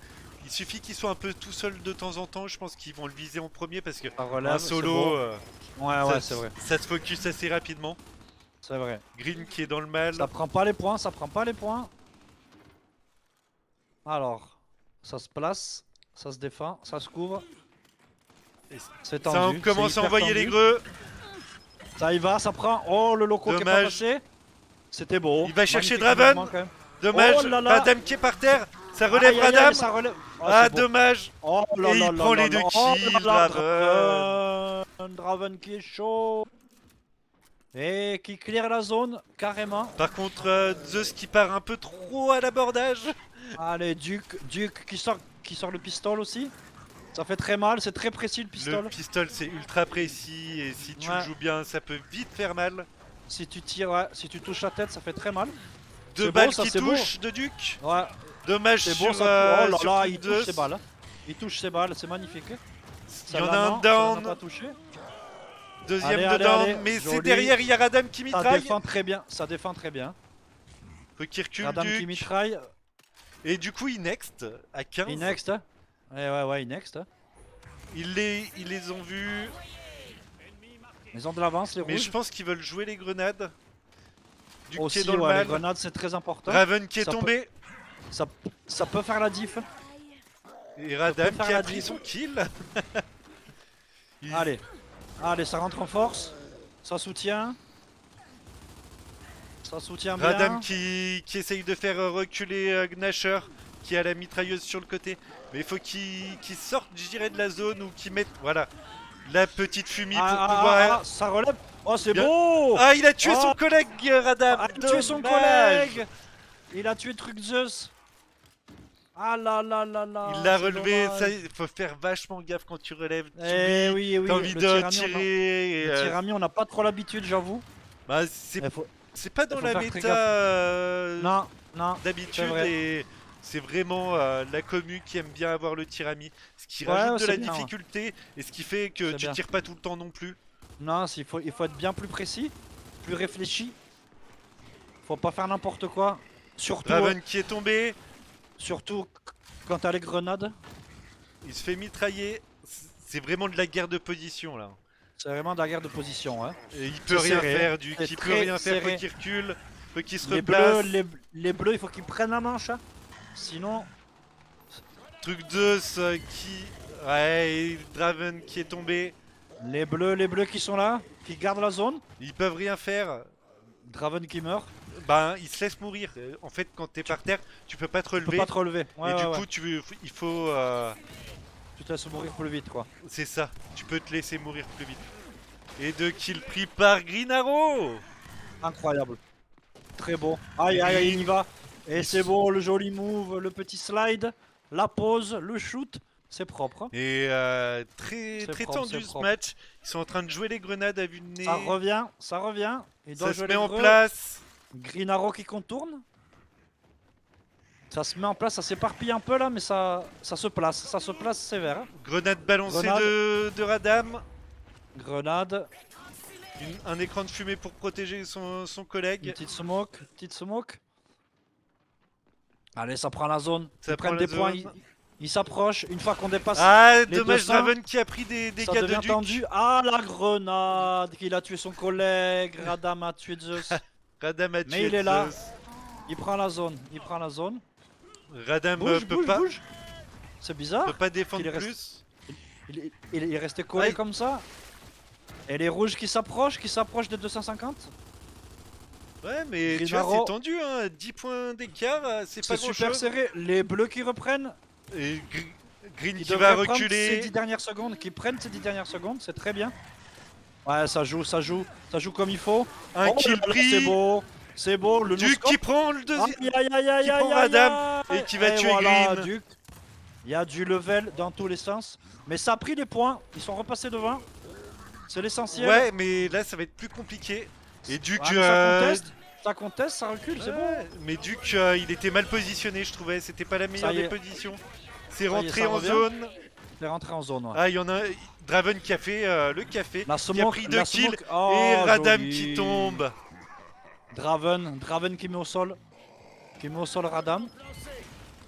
Il suffit qu'il soit un peu tout seul de temps en temps. Je pense qu'ils vont le viser en premier parce que Ça relève, un c'est solo, beau. ça, Ouais, c'est vrai. ça se focus assez rapidement. C'est vrai. Green qui est dans le mal. Ça prend pas les points, ça prend pas les points. Alors, ça se place, ça se défend, ça se couvre. C'est tendu. Ça, on commence c'est à hyper envoyer les tendu. greux. Ça y va, ça prend. Oh, le loco qui est pas Dommage. passé. C'était beau. Il va chercher Magnifique Draven. mouvement, quand même. Dommage, Oh là là. Radam qui est par terre. Ça relève Aïe, aïe, aïe, Radam. ça relève. Oh, Ah, c'est beau. dommage. Oh là Et là il là prend là les là. deux Oh kills, là là, Draven. Draven qui est chaud. Et qui clear la zone, carrément. Par contre, Zeus qui part un peu trop à l'abordage. Allez, Duke qui sort le pistolet aussi. Ça fait très mal, c'est très précis le Le pistolet. pistolet c'est ultra précis et si tu Ouais. le joues bien, ça peut vite faire mal. Si tu tires, ouais, si tu touches la tête, ça fait très mal. Deux C'est balles beau, ça, qui c'est beau. touchent de Duke. Ouais, Dommage c'est sur, beau ça. Oh là sur là, Truc il touche Zeus. ses balles. Il touche ses balles, c'est magnifique. Il y en a Celle-là, un non, celle-là n'a down, pas touché. deuxième Allez, de allez, down, allez, mais c'est joli. derrière, il y a Radam qui Ça mitraille. défend très bien, ça défend très bien. Faut qu'il recule Madame qui Duke. mitraille. Et du coup, il next à 15. Il next. Ouais, il next. Ils les ont vus. Ils ont de l'avance, les Mais rouges. je pense qu'ils veulent jouer les grenades. Duke qui est Aussi, dans le ouais, les mal. grenades, c'est très important. Raven qui est Ça peut- tombé. Ça peut faire la diff. Et Radam faire qui a la pris diff. son kill. Il- Allez, ça rentre en force. Ça soutient. Ça soutient bien. Radam qui essaye de faire reculer Gnasher qui a la mitrailleuse sur le côté. Mais il faut qu'il sorte, je dirais, de la zone ou qu'il mette, voilà, la petite fumée pour pouvoir... ça relève. Oh, c'est Bien. beau. Ah, il a tué Oh. son collègue, Radam. Ah, il a tué son Dommage. collègue. Il a tué Truc Zeus. Ah là là là là. Il l'a c'est relevé, dommage. ça, il faut faire vachement gaffe quand tu relèves. Eh oui, T'as envie le de tirami, tirer. et, Le tirami, on n'a pas trop l'habitude, j'avoue. bah, c'est Il faut- pas dans faut la faire très méta gaffe. Non, c'est d'habitude vrai. et c'est vraiment la commu qui aime bien avoir le tirami. Ce qui Ouais, rajoute de c'est la bien, ouais. difficulté et ce qui fait que C'est tu bien. tires pas tout le temps non plus. Non, il faut être bien plus précis, plus réfléchi. Faut pas faire n'importe quoi. Draven qui est tombé, Surtout quand t'as les grenades. il se fait mitrailler. C'est vraiment de la guerre de position là. C'est vraiment de la guerre de position. Hein. Et il peut C'est rien serré. faire, Duke. C'est Il peut très rien faire, serré. faut qu'il recule, faut qu'il se Les replace. bleus, les bleus, il faut qu'ils prennent la manche. Hein. Sinon, Truc Zeus qui. Ouais, et Draven qui est tombé. les bleus qui sont là, qui gardent la zone. Ils peuvent rien faire. Draven qui meurt. Ben, ils se laissent mourir. En fait, quand t'es par terre, tu peux pas te Tu peux relever. pas te relever. Ouais, Et ouais, du ouais. coup, il faut. Tu te laisses mourir plus vite, quoi. C'est ça, tu peux te laisser mourir plus vite. Et de kill pris par Green Arrow. Incroyable. Très beau. Aïe, aïe, aïe, il y va. Et c'est beau, le joli move, le petit slide, la pause, le shoot. C'est propre. Et très C'est très propre, tendu c'est ce propre. match. Ils sont en train de jouer les grenades à vue de nez. Ça revient, ça revient. Il doit Ça se jouer met les en greux. place. Green Arrow qui contourne. Ça se met en place, ça s'éparpille un peu là, mais ça se place. Ça se place sévère. Hein. Grenade balancée Grenade. de Radam. Grenade, Un écran de fumée pour protéger son une collègue. petite smoke, petite smoke. Allez, ça prend la zone. Ça Ils prend prennent la des points, zone. ils s'approchent. Une fois qu'on dépasse, Ah, les dommage 200, Draven qui a pris des ça dégâts de devient Duke. tendu. Ah, la grenade, qu'il a tué son collègue. Radam a tué Zeus. Radam a Mais tué il est là. Zeus. Il prend la zone, il prend la zone. Radam Bouge, peut, bouge, pas, bouge. C'est bizarre. peut pas défendre qu'il est plus. Il est resté collé Aïe. comme ça. Et les rouges qui s'approchent des 250. Ouais, mais tu Green vois, Arrow. c'est tendu, hein. 10 points d'écart, c'est pas C'est grand super chose. serré. Les bleus qui reprennent. Et Green Qui qui va devraient prendre ces reculer. 10 dernières secondes. Qui prennent ces 10 dernières secondes. C'est très bien. Ouais, ça joue comme il faut. Un Oh kill là là, pris. C'est beau. C'est beau. Le Duke no-scope. qui prend le deuxième. Aïe, aïe, aïe, aïe, qui prend aïe, Radam aïe. et qui va tuer voilà, Green. Duke. Il y a du level dans tous les sens. Mais ça a pris des points. Ils sont repassés devant. C'est l'essentiel. Ouais, mais là ça va être plus compliqué. Et Duke, Ouais, mais ça conteste, ça recule, c'est bon. ouais, mais Duke, il était mal positionné, je trouvais. C'était pas la meilleure Ça y des est. positions. C'est y est, rentré ça en revient. zone. C'est rentré en zone. Ouais. Ah, il y en a Draven qui a fait le café. La Qui a smoke, pris 2 la kills. smoke. Oh, Et Radam joli. qui tombe. Draven qui met au sol. Qui met au sol Radam.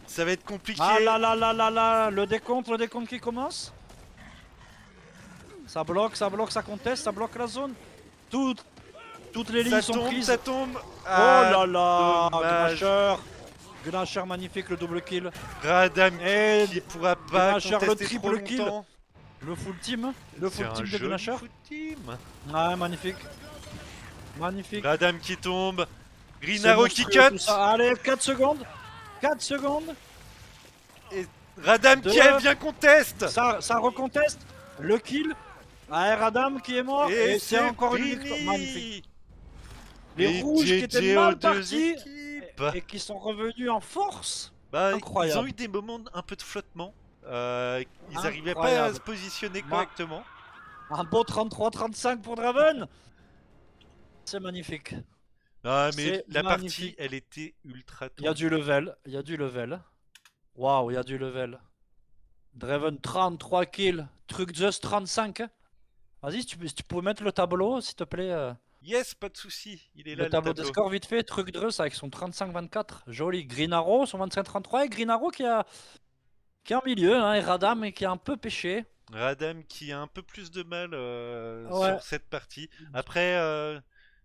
Ça va être compliqué. Ah là là là là là, le décompte qui commence. Ça bloque, ça conteste, ça bloque la zone. Toutes les lignes Ça sont tombe, prises. ça tombe. Oh Ah, là là, dommage. Gnasher magnifique, le double kill. Radam Et qui pourra pas Gnasher, le contester trop triple kill. longtemps. le full team, C'est un de joli Gnasher. full team. Ouais, magnifique. Magnifique. Radam qui tombe. C'est Green Arrow qui monstrueux, tout cut. ça. Allez, 4 secondes. 4 secondes. Radam Deux. qui vient conteste. Ça reconteste. Le kill. Ah, Radam qui est mort. Et c'est encore une fini. victoire. Magnifique. Les Et rouges qui étaient GG mal aux deux partis équipes. et qui sont revenus en force. Bah, Incroyable. ils ont eu des moments un peu de flottement. Ils arrivaient pas à Incroyable. se positionner Moi- correctement. Un beau 33-35 pour Draven. C'est magnifique. Ah, mais C'est la magnifique. partie, elle était ultra Il y a tendue. du level. Waouh, il y a du level. Draven 33 kills. Truc Zeus 35. Vas-y, si tu peux mettre le tableau, s'il te plaît. Yes, pas de souci. Il est là Le le tableau des tableau. scores vite fait. Truc Zeus avec son 35-24. Joli. Green Arrow, son 25-33. Et Green Arrow qui est en milieu. Hein, et Radam qui a un peu pêché. Radam qui a un peu plus de mal Ouais. sur cette partie. Après,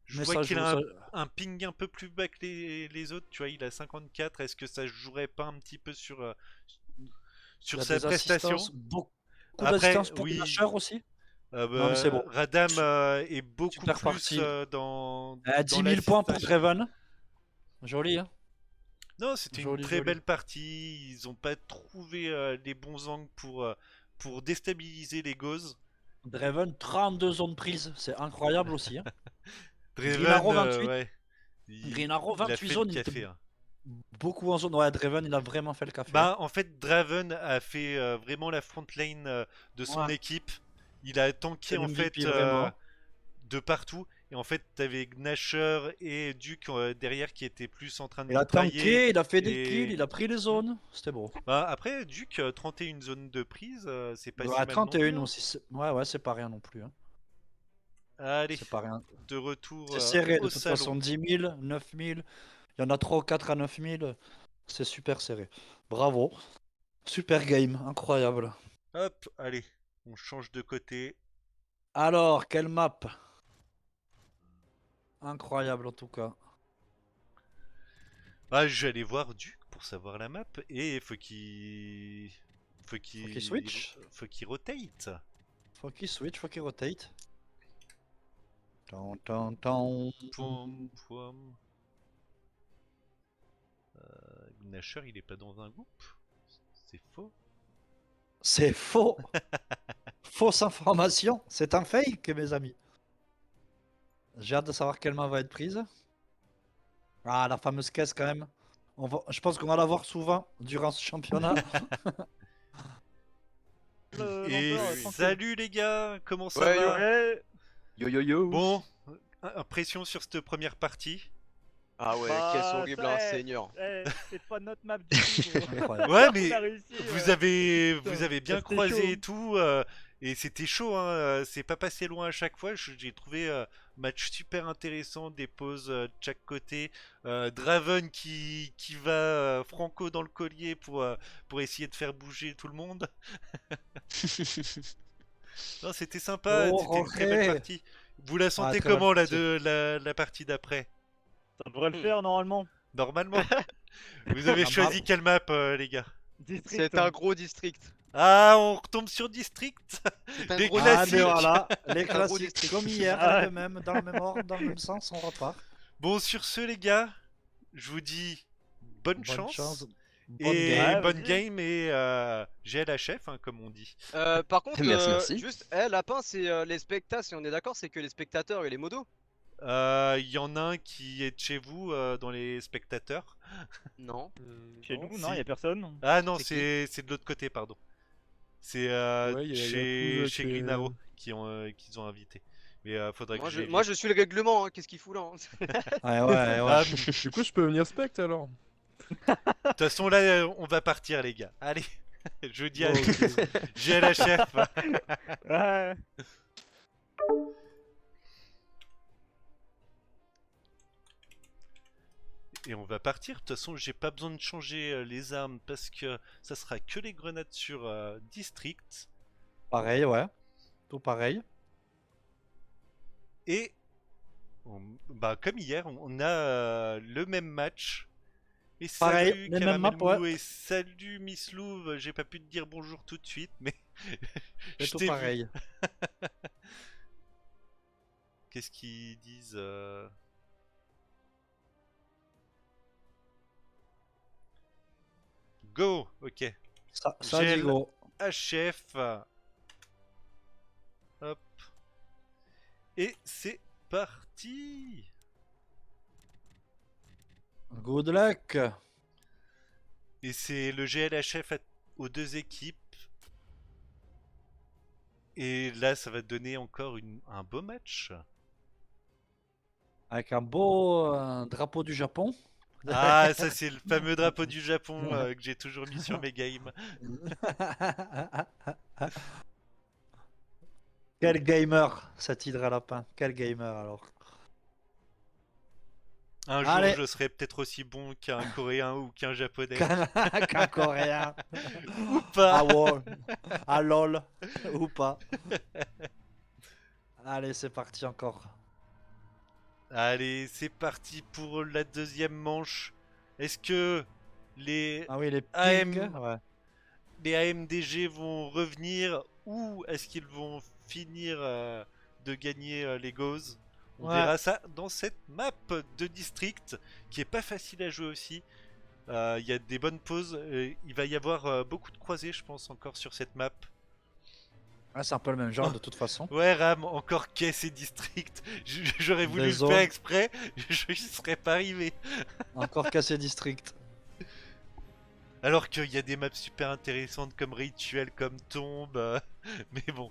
je Mais vois ça qu'il joue, a ça- un ping un peu plus bas que les autres. Tu vois, il a 54. Est-ce que ça jouerait pas un petit peu sur, il sur y a sa des prestation? assistances, beaucoup Après, d'assistances pour oui. Gnasher aussi. Bah, Non, mais c'est bon. Radam est beaucoup Super plus parti. dans 10 000 points pour l'assistation. Draven. Joli, hein. Non, c'était une Joli, très joli. belle partie. Ils ont pas trouvé les bons angles pour déstabiliser les Gauze. Draven, 32 zones prises. C'est incroyable aussi. Hein. Draven, Green Arrow, 28. ouais. Green Arrow, Il a 28 fait le zones. Il café, était hein. beaucoup en zone. Ouais, Draven, il a vraiment fait le café. Bah, en fait, Draven a fait vraiment la front lane de son Ouais. équipe. Il a tanké C'est en l'MVP, fait vraiment. de partout. Et en fait, t'avais Gnasher et Duke derrière qui étaient plus en train de Il a mitrailler. tanké, il a fait des et- kills, il a pris les zones. C'était beau. Bah, après, Duke, 31 zones de prise, c'est pas si Ouais, mal non 31 plus, hein. aussi. Ouais, c'est pas rien non plus. Hein. Allez, C'est pas rien. de retour C'est serré de au toute salon. façon. 10 000, 9 000. Il y en a 3 ou 4 à 9 000. C'est super serré. Bravo. Super game. Incroyable. Hop, allez, on change de côté. Alors, quelle map? Incroyable en tout cas. Ah, je vais aller voir Duke pour savoir la map et faut qu'il switch. faut qu'il rotate. Faut qu'il switch, faut qu'il rotate. Tan, tan, tan. Poum, poum. Gnasher, il est pas dans un groupe. C'est faux. C'est faux. Fausse information. C'est un fake, mes amis. J'ai hâte de savoir quelle main va être prise. Ah, la fameuse caisse quand même. Je pense qu'on va la voir souvent durant ce championnat. Et tranquille. salut les gars, comment ça Ouais, va? Ouais. Yo yo yo. Bon, impression sur cette première partie. Ah ouais, Bah, caisse horrible, hein, ça, Seigneur. C'est pas notre map du tout. gros. Incroyable. Ouais, On mais a réussi, vous ouais. avez Putain, bien c'était croisé chaud. et tout, et c'était chaud, hein, c'est pas passé loin à chaque fois. J'ai trouvé match super intéressant, des pauses de chaque côté. Draven qui va franco dans le collier pour essayer de faire bouger tout le monde. Non, c'était sympa, Oh, c'était une très belle Roger. partie. Vous la sentez très belle comment partie. la partie d'après? Ça devrait le faire normalement. Normalement. Vous avez La choisi map. quelle map, les gars? District. C'est un gros district. Ah, on retombe sur District. C'est un Les gros Ah, classiques. mais voilà, les Un gros classiques, district. comme hier, Ah ouais. dans le même ordre, dans le même sens, on repart. Bon, sur ce, les gars, je vous dis bonne Bonne chance. chance, bonne Et game. Ouais, bonne vas-y. game et GLHF, hein, comme on dit. Par contre, Merci, merci. juste, Lapin, c'est les spectateurs, si on est d'accord, c'est que les spectateurs et les modos. Il y en a un qui est de chez vous dans les spectateurs. Non. Chez non, nous, non, si. y a personne. Ah non, C'est c'est de l'autre côté, pardon. C'est Ouais, y a chez, Yakuza chez qui est- Green Arrow qu'ils ont invité. Mais faudrait que Moi je je, vérifie. moi je suis le règlement, hein. Qu'est-ce qu'il fout là hein. Ouais, ouais, ouais. Ah, Du coup, je peux venir spect alors. de toute façon, là, on va partir, les gars. Allez, je vous dis à Bon, ok. tous. J'ai la chef. Ouais. Et on va partir. De toute façon, j'ai pas besoin de changer les armes parce que ça sera que les grenades sur District. Pareil, ouais. Tout pareil. Et bah, comme hier, on a le même match. Et Pareil, salut les mêmes Caramel maps, Mou ouais. et salut Miss Louve. J'ai pas pu te dire bonjour tout de suite, mais C'est je tout t'ai vu. pareil. Qu'est-ce qu'ils disent Go, ok. Ça J'ai dit go. HF. Hop. Et c'est parti. Good luck. Et c'est le GLHF aux deux équipes. Et là, ça va donner encore un beau match. Avec un beau drapeau du Japon. Ah, ça c'est le fameux drapeau du Japon que j'ai toujours mis sur mes games. Quel gamer, cet Hydra Lapin. Quel gamer alors. Un jour, Allez. je serai peut-être aussi bon qu'un Coréen ou qu'un Japonais. Qu'un Coréen. Ou pas. Ah ouais. Ah lol. Ou pas. Allez, c'est parti encore. Allez, c'est parti pour la deuxième manche. Est-ce que les, Ah oui, les AM. pings. Ouais. les AMDG vont revenir ou est-ce qu'ils vont finir de gagner les Gauze? On Ouais. verra ça dans cette map de district qui est pas facile à jouer aussi. Il y a des bonnes pauses. Il va y avoir beaucoup de croisés, je pense, encore sur cette map. Ouais, c'est un peu le même genre de toute façon. Ouais, Ram, encore caisse et district. J'aurais voulu Des le zones. faire exprès, je n'y serais pas arrivé. Encore cassé district. Alors qu'il y a des maps super intéressantes comme Rituel, comme Tombe. Mais bon,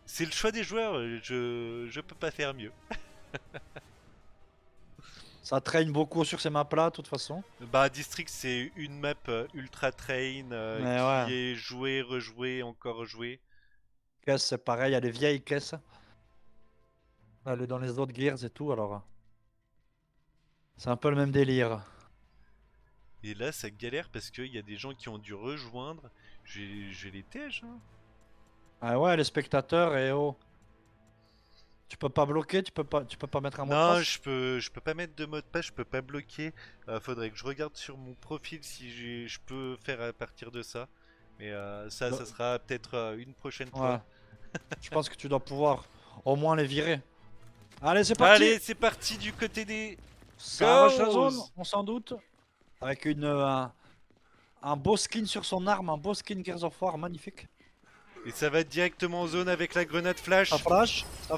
c'est le choix des joueurs, je peux pas faire mieux. Ça traîne beaucoup sur ces maps là, de toute façon. Bah, District, c'est une map ultra train Mais qui est jouée, rejouée, encore rejouée. Caisse, c'est pareil, il y a les vieilles caisses. Elle est dans les autres gears et tout, alors. C'est un peu le même délire. Et là, ça galère parce qu'il y a des gens qui ont dû rejoindre. J'ai les tèges. Hein. Ah ouais, les spectateurs et oh. Tu peux pas bloquer, tu peux pas mettre un mot de Non, passe. je peux pas mettre de mot de passe, je peux pas bloquer. Faudrait que je regarde sur mon profil si je peux faire à partir de ça. Mais ça sera peut-être une prochaine Ouais. fois. Je pense que tu dois pouvoir au moins les virer. Allez, c'est parti. Allez, c'est parti du côté des... Ça rush la Goes. zone, on s'en doute. Avec un beau skin sur son arme, un beau skin Gears of War, magnifique. Et ça va directement en zone avec la grenade flash. Ça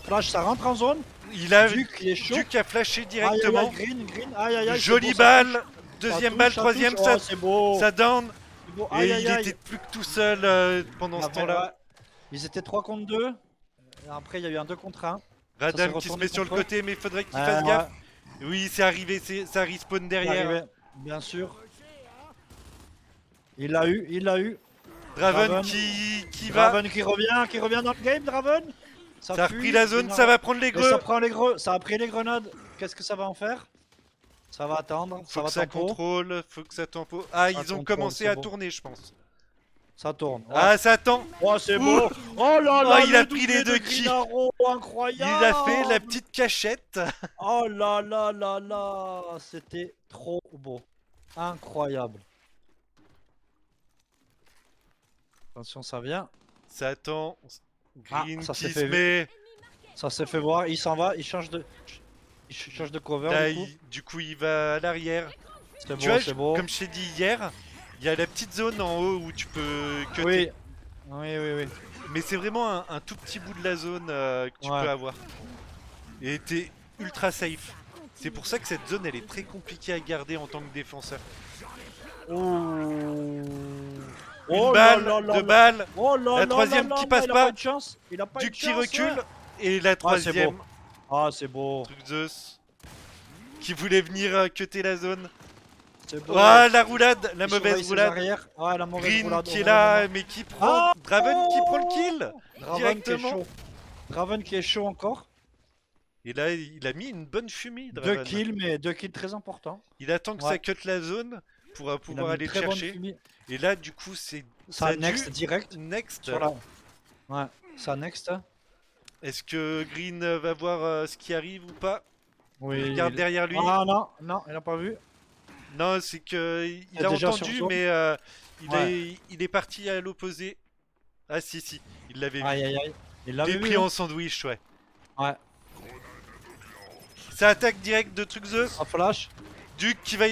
flash, ça rentre en zone. Il a Duke, il est chaud. Duke a flashé Aïe, directement. aïe, aïe, green, aïe aïe aïe. Jolie c'est beau, ça balle. touche, Deuxième ça balle, touche, ça troisième, touche. ça, Oh, c'est beau. ça down. C'est beau. Et Aïe, aïe, il aïe. était plus que tout seul pendant ce Après, temps-là. ouais. Ils étaient 3 contre 2. Et après, il y a eu un 2 contre 1. Radam s'est qui se retourné met sur le contre eux. côté, mais il faudrait qu'il fasse gaffe. Oui, c'est arrivé, ça respawn derrière. Bien sûr. Il l'a eu, il l'a eu. Draven Draven. qui va. Draven qui revient dans le game, Draven. Ça a fuit, repris la zone, énorme. ça va prendre les Et greux. ça prend les greux, ça a pris les grenades. Qu'est-ce que ça va en faire? Ça va attendre, ça Faut va que ça tempo. contrôle, faut que ça tempo. Ah, Ça ils ont contrôle, commencé c'est à bon. tourner, je pense. Ça tourne. Ouais. Ah, ça attend. Oh, c'est Ouh. beau. Oh là là, Oh, il a le pris doublé les deux de kills. Grinaro, Il incroyable. a fait la petite cachette. Oh là là là là, c'était trop beau. Incroyable. Attention, ça vient. Ça attend. Green ça qui s'est se fait met. Ça s'est fait voir, il s'en va, il change de cover Là, du coup. du coup, il va à l'arrière. C'est Tu beau, vois, c'est beau. comme je t'ai dit hier, il y a la petite zone en haut où tu peux cutter. Oui. Oui, oui, oui. Mais c'est vraiment un tout petit bout de la zone que tu Ouais. peux avoir. Et t'es ultra safe. C'est pour ça que cette zone elle est très compliquée à garder en tant que défenseur. Oh. Une balle, deux balles, Oh là La là troisième là qui là, passe il a pas. de chance. Il a pas eu Duc de qui chance, recule, ouais. et la troisième, Ah, c'est beau. truc Zeus, qui voulait venir cutter la zone. C'est beau. Ah, la roulade, la Il mauvaise surveille ses roulade. arrières. Ouais, la mauvaise Green roulade qui au est mauvais là, moment. mais qui prend. Ah, Draven qui prend le kill Draven qui est directement. chaud. Draven qui est chaud encore. Et là, il a mis une bonne fumée, 2 Draven. kills, mais 2 kills très importants. Il attend que Ouais. ça cut la zone pour Il a pouvoir mis aller une le très bonne chercher. fumée. Et là, du coup, c'est Ça a next dû- direct. next. Sur la... Ouais, ça next. Est-ce que Green va voir ce qui arrive ou pas? Oui. Il regarde derrière lui. Ah non, non, il a pas vu. Non, c'est que il est a déjà entendu, sur zone. mais Ouais. il est parti à l'opposé. Ah si, il l'avait vu. Aïe aïe aïe. Il Il l'avait est vu. pris hein. en sandwich, ouais. Ouais. Ça attaque direct de Truxeus. Un flash. Duc qui va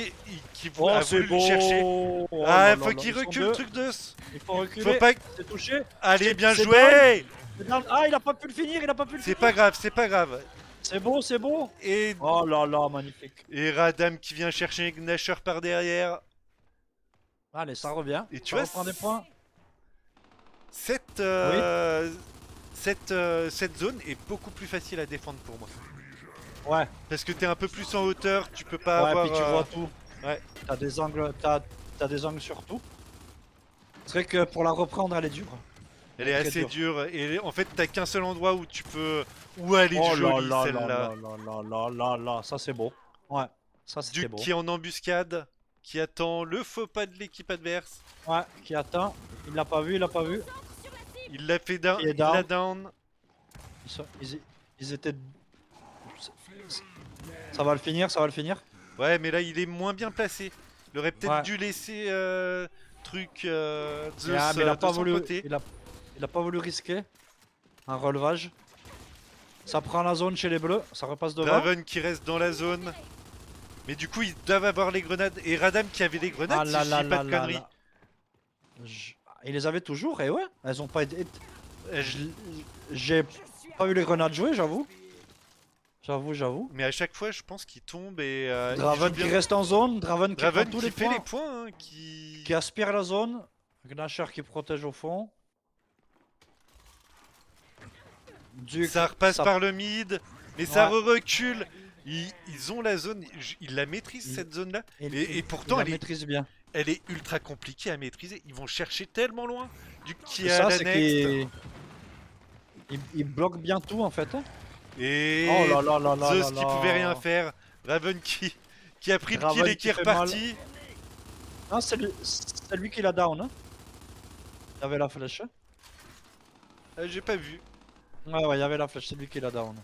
qui Oh, a c'est voulu beau. le chercher. Oh Ah, là faut là, qu'il ils sont recule deux. Truxeus. Il faut reculer. Faut pas. C'est touché. Allez, bien c'est joué. C'est down. Ah, il a pas pu le finir. Il a pas pu le C'est finir. pas grave, c'est pas grave. C'est beau, c'est beau. Et Oh là là, magnifique. Radam qui vient chercher Gnasher par derrière. Allez, ça revient. Et tu Ça vois, reprend des points. Cette zone est beaucoup plus facile à défendre pour moi. Ouais. Parce que t'es un peu plus en hauteur, tu peux pas Ouais, avoir. puis tu vois tout. ouais. T'as des angles, t'as des angles sur tout. C'est vrai que pour la reprendre, elle est dure. Elle est très assez dure. dure et en fait t'as qu'un seul endroit où tu peux. Où elle est Oh là jolie là là celle-là. là là là là là là, ça c'est beau. Ouais, ça c'était Duc beau. qui est en embuscade, qui attend le faux pas de l'équipe adverse. Ouais, qui attend. Il l'a pas vu, il l'a pas vu. Il l'a fait down, Qui est il l'a down. down. Ils étaient. Ça va le finir, ça va le finir. Ouais, mais là il est moins bien placé. Il aurait peut-être Ouais. dû laisser truc Zeus Ah, mais il a de pas son voulu. côté. Il a pas voulu risquer un relevage. Ça prend la zone chez les bleus, ça repasse devant. Draven qui reste dans la zone. Mais du coup ils doivent avoir les grenades. Et Radam qui avait les grenades Ah si là je là dis pas là de là conneries. là. Il les avait toujours, et ouais, elles ont pas été. J'ai pas vu les grenades jouer, j'avoue. J'avoue. Mais à chaque fois je pense qu'il tombe et il Draven joue qui bien. reste en zone, Draven qui Draven prend tous qui les fait points, les points, hein, qui... qui aspire la zone, Gnasher qui protège au fond. Duc, Ça repasse ça- par le mid, mais ça Ouais. recule. Ils ont la zone, ils la maîtrisent cette zone là. Et pourtant il elle la est, maîtrise bien. elle est ultra compliquée à maîtriser. Ils vont chercher tellement loin. Du qui Et est à ça, la c'est next. il bloque bien tout en fait. hein. Et Oh là là là là Zeus là qui là. pouvait rien faire. Raven qui a pris le Draven kill et qui qui est fait mal. reparti. Non, c'est lui qui l'a down. Hein. Il y avait la flèche. J'ai pas vu. Ouais, il y avait la flèche, c'est lui qui l'a down.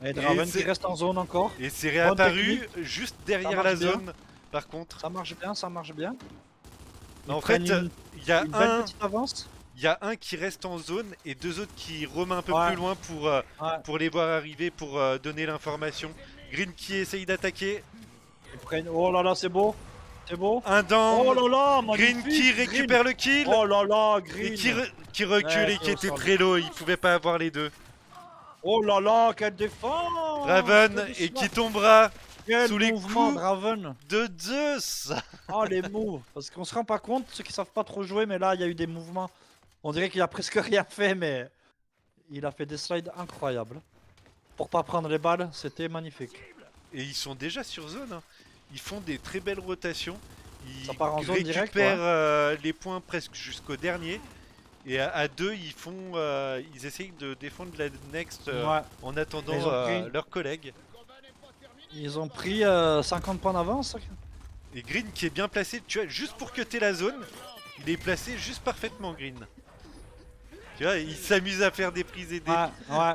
Et Draven c'est- qui reste en zone encore. Et c'est réapparu technique. juste derrière marche la bien. zone. Par contre, Ça marche bien, ça marche bien. Ils en fait, prennent il y a une belle un. petite avance. Il y a un qui reste en zone et deux autres qui remettent un peu Ouais. plus loin Ouais, pour les voir arriver, pour donner l'information. Green qui essaye d'attaquer. ils prennent. Oh là là, c'est beau. C'est beau. Un down. Oh là là, Green magnifique. qui Green. récupère le kill. Oh là là, Et Green. qui recule Ouais, et qui c'est au était sol. très low. Il pouvait pas avoir les deux. Oh là là, quelle défense. Draven Quel et qui tombera Quel sous les mouvement, coups. Draven. de Zeus. Oh les moves. Parce qu'on se rend pas compte, ceux qui savent pas trop jouer, mais là il y a eu des mouvements. On dirait qu'il a presque rien fait, mais il a fait des slides incroyables. Pour pas prendre les balles, c'était magnifique. Et ils sont déjà sur zone. Hein. Ils font des très belles rotations. Ils Ça part en zone direct, récupèrent les points presque jusqu'au dernier. Et à deux, ils essayent de défendre la next Ouais. en attendant Ils ont pris- leurs collègues. Ils ont pris 50 points d'avance. Et Green qui est bien placé, tu vois, juste pour cutter la zone, il est placé juste parfaitement Green. Tu vois, il s'amuse à faire des prises et des... Ouais.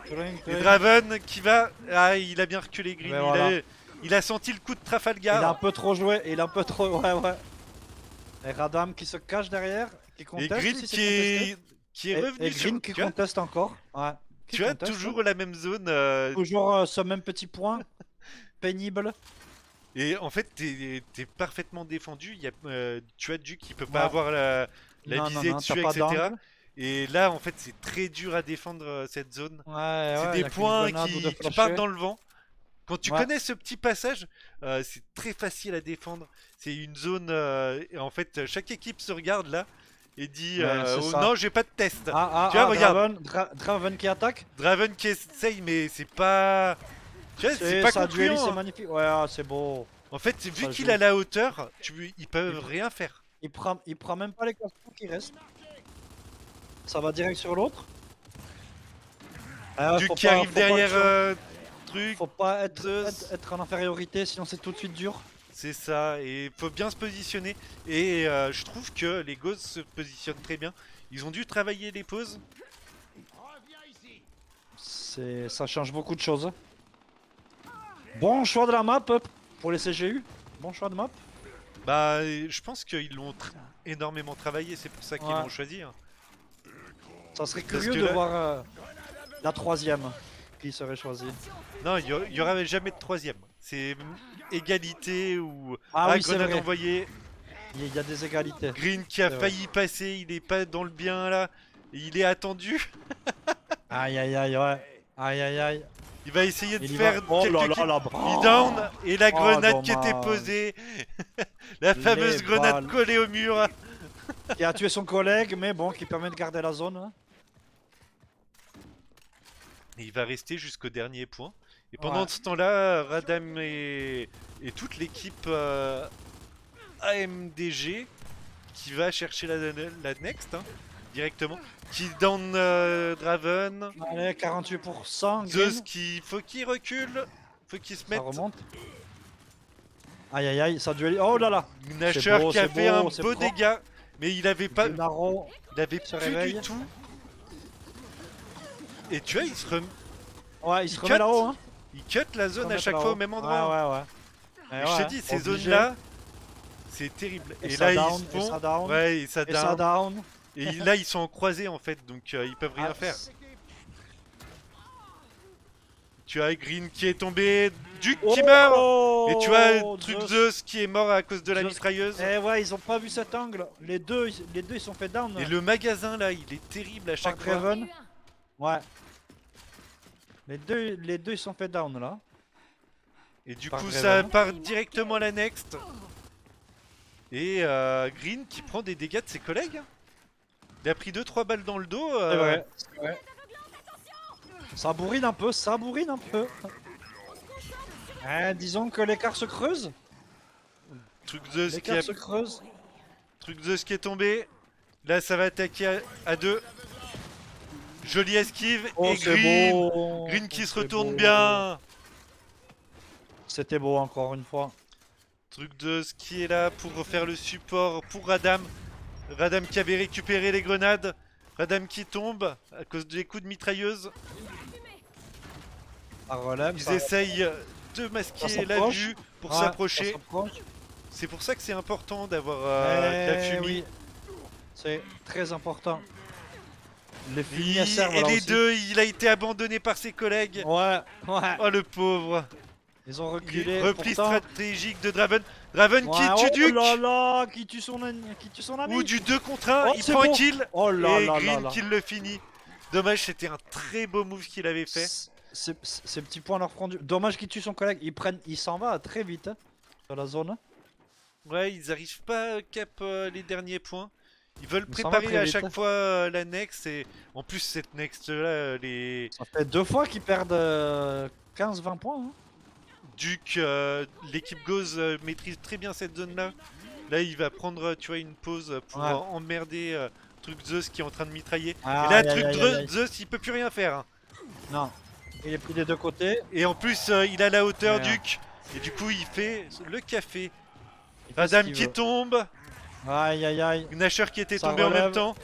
Turing, Et Turing. Draven qui va... Ah, il a bien reculé Green, Mais voilà. il a senti le coup de Il a un Trafalgar. peu trop joué, il a un peu trop. Ouais. Et Radam qui se cache derrière, qui Et conteste. Green aussi, c'est qui est contesté. revenu Et sur... Green qui tu vois, conteste encore. Ouais. Qui tu as conteste, toujours la même zone. Toujours ce même petit point. Pénible. Et en fait, t'es parfaitement défendu. Tu as Duke qui peut pas Ouais. avoir la Non, visée t'as dessus, pas etc. d'angle. Et là, en fait, c'est très dur à défendre cette zone. Ouais, C'est ouais, y a des que points du grenade ou de qui flasher. partent dans le vent. Quand tu Ouais. connais ce petit passage, c'est très facile à défendre. C'est une zone. Et en fait, chaque équipe se regarde là et dit Ouais, c'est oh, ça. non, j'ai pas de test. Ah, Tu vois, regarde. Draven qui attaque. Draven qui essaye, mais c'est pas. Tu vois, c'est pas Ça duelise, concluant. c'est Hein. magnifique. Ouais, ah, c'est beau. En fait, vu Ça qu'il joue. a la hauteur, ils peuvent rien faire. Il prend même pas les castons qui restent. Ça va direct sur l'autre. Ah, Duke qui arrive derrière truc. Faut pas Zeus. être en infériorité, sinon c'est tout de suite dur. C'est ça, et faut bien se positionner. Et je trouve que les Ghosts se positionnent très bien. Ils ont dû travailler les pauses. Ça change beaucoup de choses. Bon choix de la map pour les CGU. Bon choix de map. Bah, je pense qu'ils l'ont énormément travaillé, c'est pour ça qu'ils Ouais. l'ont choisi. Hein. Ça serait Parce curieux que de là- voir la troisième qui serait choisie. Non, il y aura jamais de troisième. C'est égalité ou Ah oui, c'est grenade vrai. envoyée. Il y a des égalités. Green qui a C'est vrai. failli passer, il est pas dans le bien là. Il est attendu. Aïe aïe aïe, ouais. Aïe aïe aïe. Il va essayer de Il y faire va. Oh quelques là là kills. là. Il down et la Oh, grenade qui était dommage. posée. La fameuse Les grenade balles. collée au mur. Qui a tué son collègue, mais bon, qui permet de garder la zone. Hein. Et il va rester jusqu'au dernier point. Et pendant Ouais. ce temps-là, Radam et toute l'équipe AMDG qui va chercher la next hein, directement. Qui down Draven. Allez, 48%. Zeus Green. faut qu'il recule. Faut qu'il se Ça mette. remonte. Aïe aïe aïe, ça duelise. Oh là là. Nasher beau, qui a c'est fait beau, un c'est beau propre. dégât. Mais il avait pas. Gennaro Il avait se plus réveille. du tout. Et tu vois, il Ouais, il se Il remet cut. là-haut. Hein. il cut la zone à Remettre chaque là-haut. fois au même endroit. Ouais, ouais, ouais. Et je te dis, ces obligé. zones-là, c'est terrible. Et Et ça là, down, ils se et font. ça down, Ouais, et ça Et ça down. down. Et là, ils sont en croisée en fait, donc ils peuvent rien Ah, faire. Tu as Green qui est tombé, Duke qui meurt. Et tu as truc Zeus qui est mort à cause de la Zeus. mitrailleuse. Eh ouais, ils ont pas vu cet angle. Les deux ils sont fait down. Et le magasin là, il est terrible à Par chaque fois. Draven. Ouais. Les deux ils sont fait down là. Et du Par coup, Draven. ça part directement à la next. Et Green qui prend des dégâts de ses collègues. Il a pris 2-3 balles dans le dos. C'est vrai. c'est vrai. Ça bourrine un peu, ça bourrine un peu. Disons que l'écart se creuse. Truc Zeus qui L'écart a se creuse. Truc Zeus qui est tombé. Là, ça va attaquer à deux. Jolie esquive. Oh, et c'est Green. beau. Green qui se C'est retourne beau. bien. C'était beau encore une fois. Truc Zeus qui est là pour refaire le support pour Radam. Radam qui avait récupéré les grenades. Radam qui tombe à cause des coups de mitrailleuse. Ça relève. Ils ça- essayent de Ça masquer la s'approche. vue pour Ouais, s'approcher. ça s'approche. C'est pour ça que c'est important d'avoir de la Eh fumée. oui. C'est très important. Les Et, fumiers servent et là les aussi. deux, il a été abandonné par ses collègues. Ouais, ouais. Oh le pauvre. Ils ont reculé. Repli pourtant. stratégique de Draven. Draven Ouais, qui tue Duke. Oh là là, qui tue son ami. Ou du 2 contre 1, Oh, il c'est prend un beau. kill. Oh là Et là là Green là. qui le finit. Dommage, c'était un très beau move qu'il avait fait. Ces petits points leur feront du. Dommage qu'il tue son collègue. Il s'en va très vite hein, sur la zone. Ouais, ils arrivent pas à cap les derniers points. Ils veulent Il s'en va préparer très à vite. chaque fois la next. Et en plus, cette next là, les Ça fait 2 fois qu'ils perdent 15-20 points. Hein. Duke, l'équipe Goz maîtrise très bien cette zone là. Là, il va prendre tu vois, une pause pour Ouais. emmerder Truc Zeus qui est en train de mitrailler. Ah, et là, aïe, Truc aïe, aïe, aïe. Zeus, il peut plus rien faire. Hein. Non. Il est pris des deux côtés. Et en plus, il a la hauteur Ouais. Duke. Et du coup, il fait le café. Il fait Radam ce qu'il qui veut. tombe. Aïe aïe aïe. Nasher qui était Ça tombé en même relève. temps.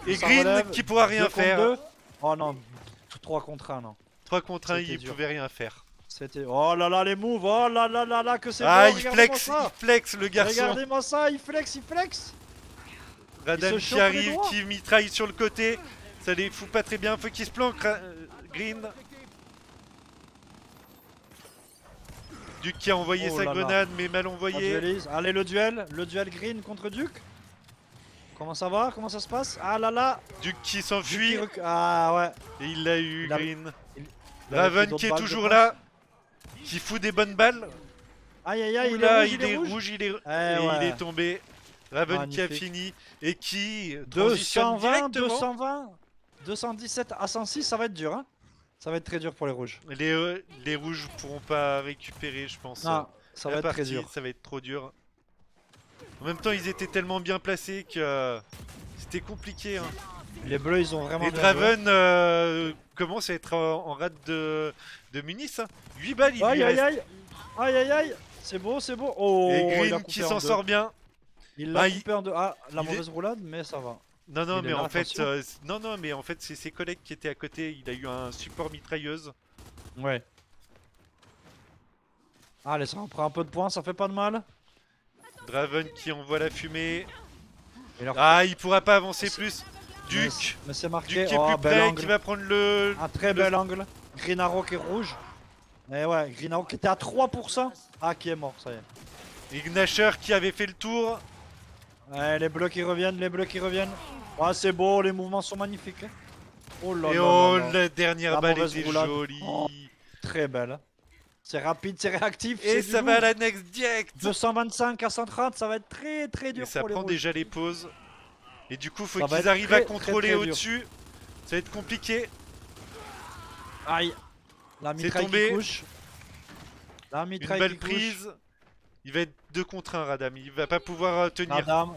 Et Ça Green relève. qui pourra rien 2 contre faire. 2. Oh non, 3 contre 1 non. 3 contre 1, C'était il dur. pouvait rien faire. C'était. Oh là là les moves. Oh là là là là que c'est Ah, beau. il Regardez-moi flex ça. le garçon. Regardez-moi ça, il flex. Radam se qui chauffe les arrive, doigts. qui mitraille sur le côté. Ça les fout pas très bien. Faut qu'il se planque. Green. Duke qui a envoyé Oh sa là là. grenade, mais mal On envoyé. duelise. Allez le duel green contre Duke. Comment ça va? Comment ça se passe? Ah là là! Duke qui Duke s'enfuit. qui Ah ouais. Et il l'a eu, Il a- Green. il a pris Raven d'autres qui est balles, je toujours pense. là. Qui fout des bonnes balles. Aïe aïe aïe, Oula, il est rouge. il est... Eh et il ouais. est tombé. Raven qui a Magnifique. fini. Et qui transitionne 220, directement. 220, 217 à 106, ça va être dur, hein. Ça va être très dur pour les rouges. Les rouges pourront pas récupérer, je pense. Non, ça va la être très partie, dur. ça va être trop dur. En même temps, ils étaient tellement bien placés que c'était compliqué. Hein. Les bleus, ils ont vraiment Et bien joué. Draven commence à être en rate de Munis. Hein. 8 balles, il lui Aïe aïe reste. aïe. Aïe aïe aïe. C'est beau, c'est beau. Oh, Et il a Green coupé qui en s'en deux. sort bien. Il l'a Ah, coupé en deux. Ah, la il est- mauvaise roulade, mais ça va. Non, non, Il est mais là, en fait, attention. non, mais en fait, c'est ses collègues qui étaient à côté. Il a eu un support mitrailleuse. Ouais. Allez, ça en prend un peu de points, ça fait pas de mal. Draven qui envoie la fumée. Et leur- Ah, il pourra pas avancer C'est- plus. mais Duke, c'est marqué. Duke qui est Oh, plus bel près, angle. qui va prendre le. Un très bel angle. Green Arrow qui est rouge. Et ouais, Green Arrow qui était à 3%. Ah, qui est mort, ça y est. Ignasher qui avait fait le tour. Ouais, les bleus qui reviennent, les bleus qui reviennent. Ah, c'est beau, les mouvements sont magnifiques. Oh là Et là oh, là là. la dernière La balle mauvaise était roulade. jolie. Oh. Très belle. C'est rapide, c'est réactif. Et c'est ça du va à lourd. la next direct. 225 à 130, ça va être très très Et dur ça pour les prend rouges. déjà les pauses. Et du coup, faut Ça va qu'ils être arrivent à très, contrôler très, très dur. au-dessus. Ça va être compliqué. Aïe. La mitraille tombé. qui couche. La Une mitraille balle qui couche. prise. Il va être 2 contre 1, Radam. Il va pas pouvoir tenir. Madame.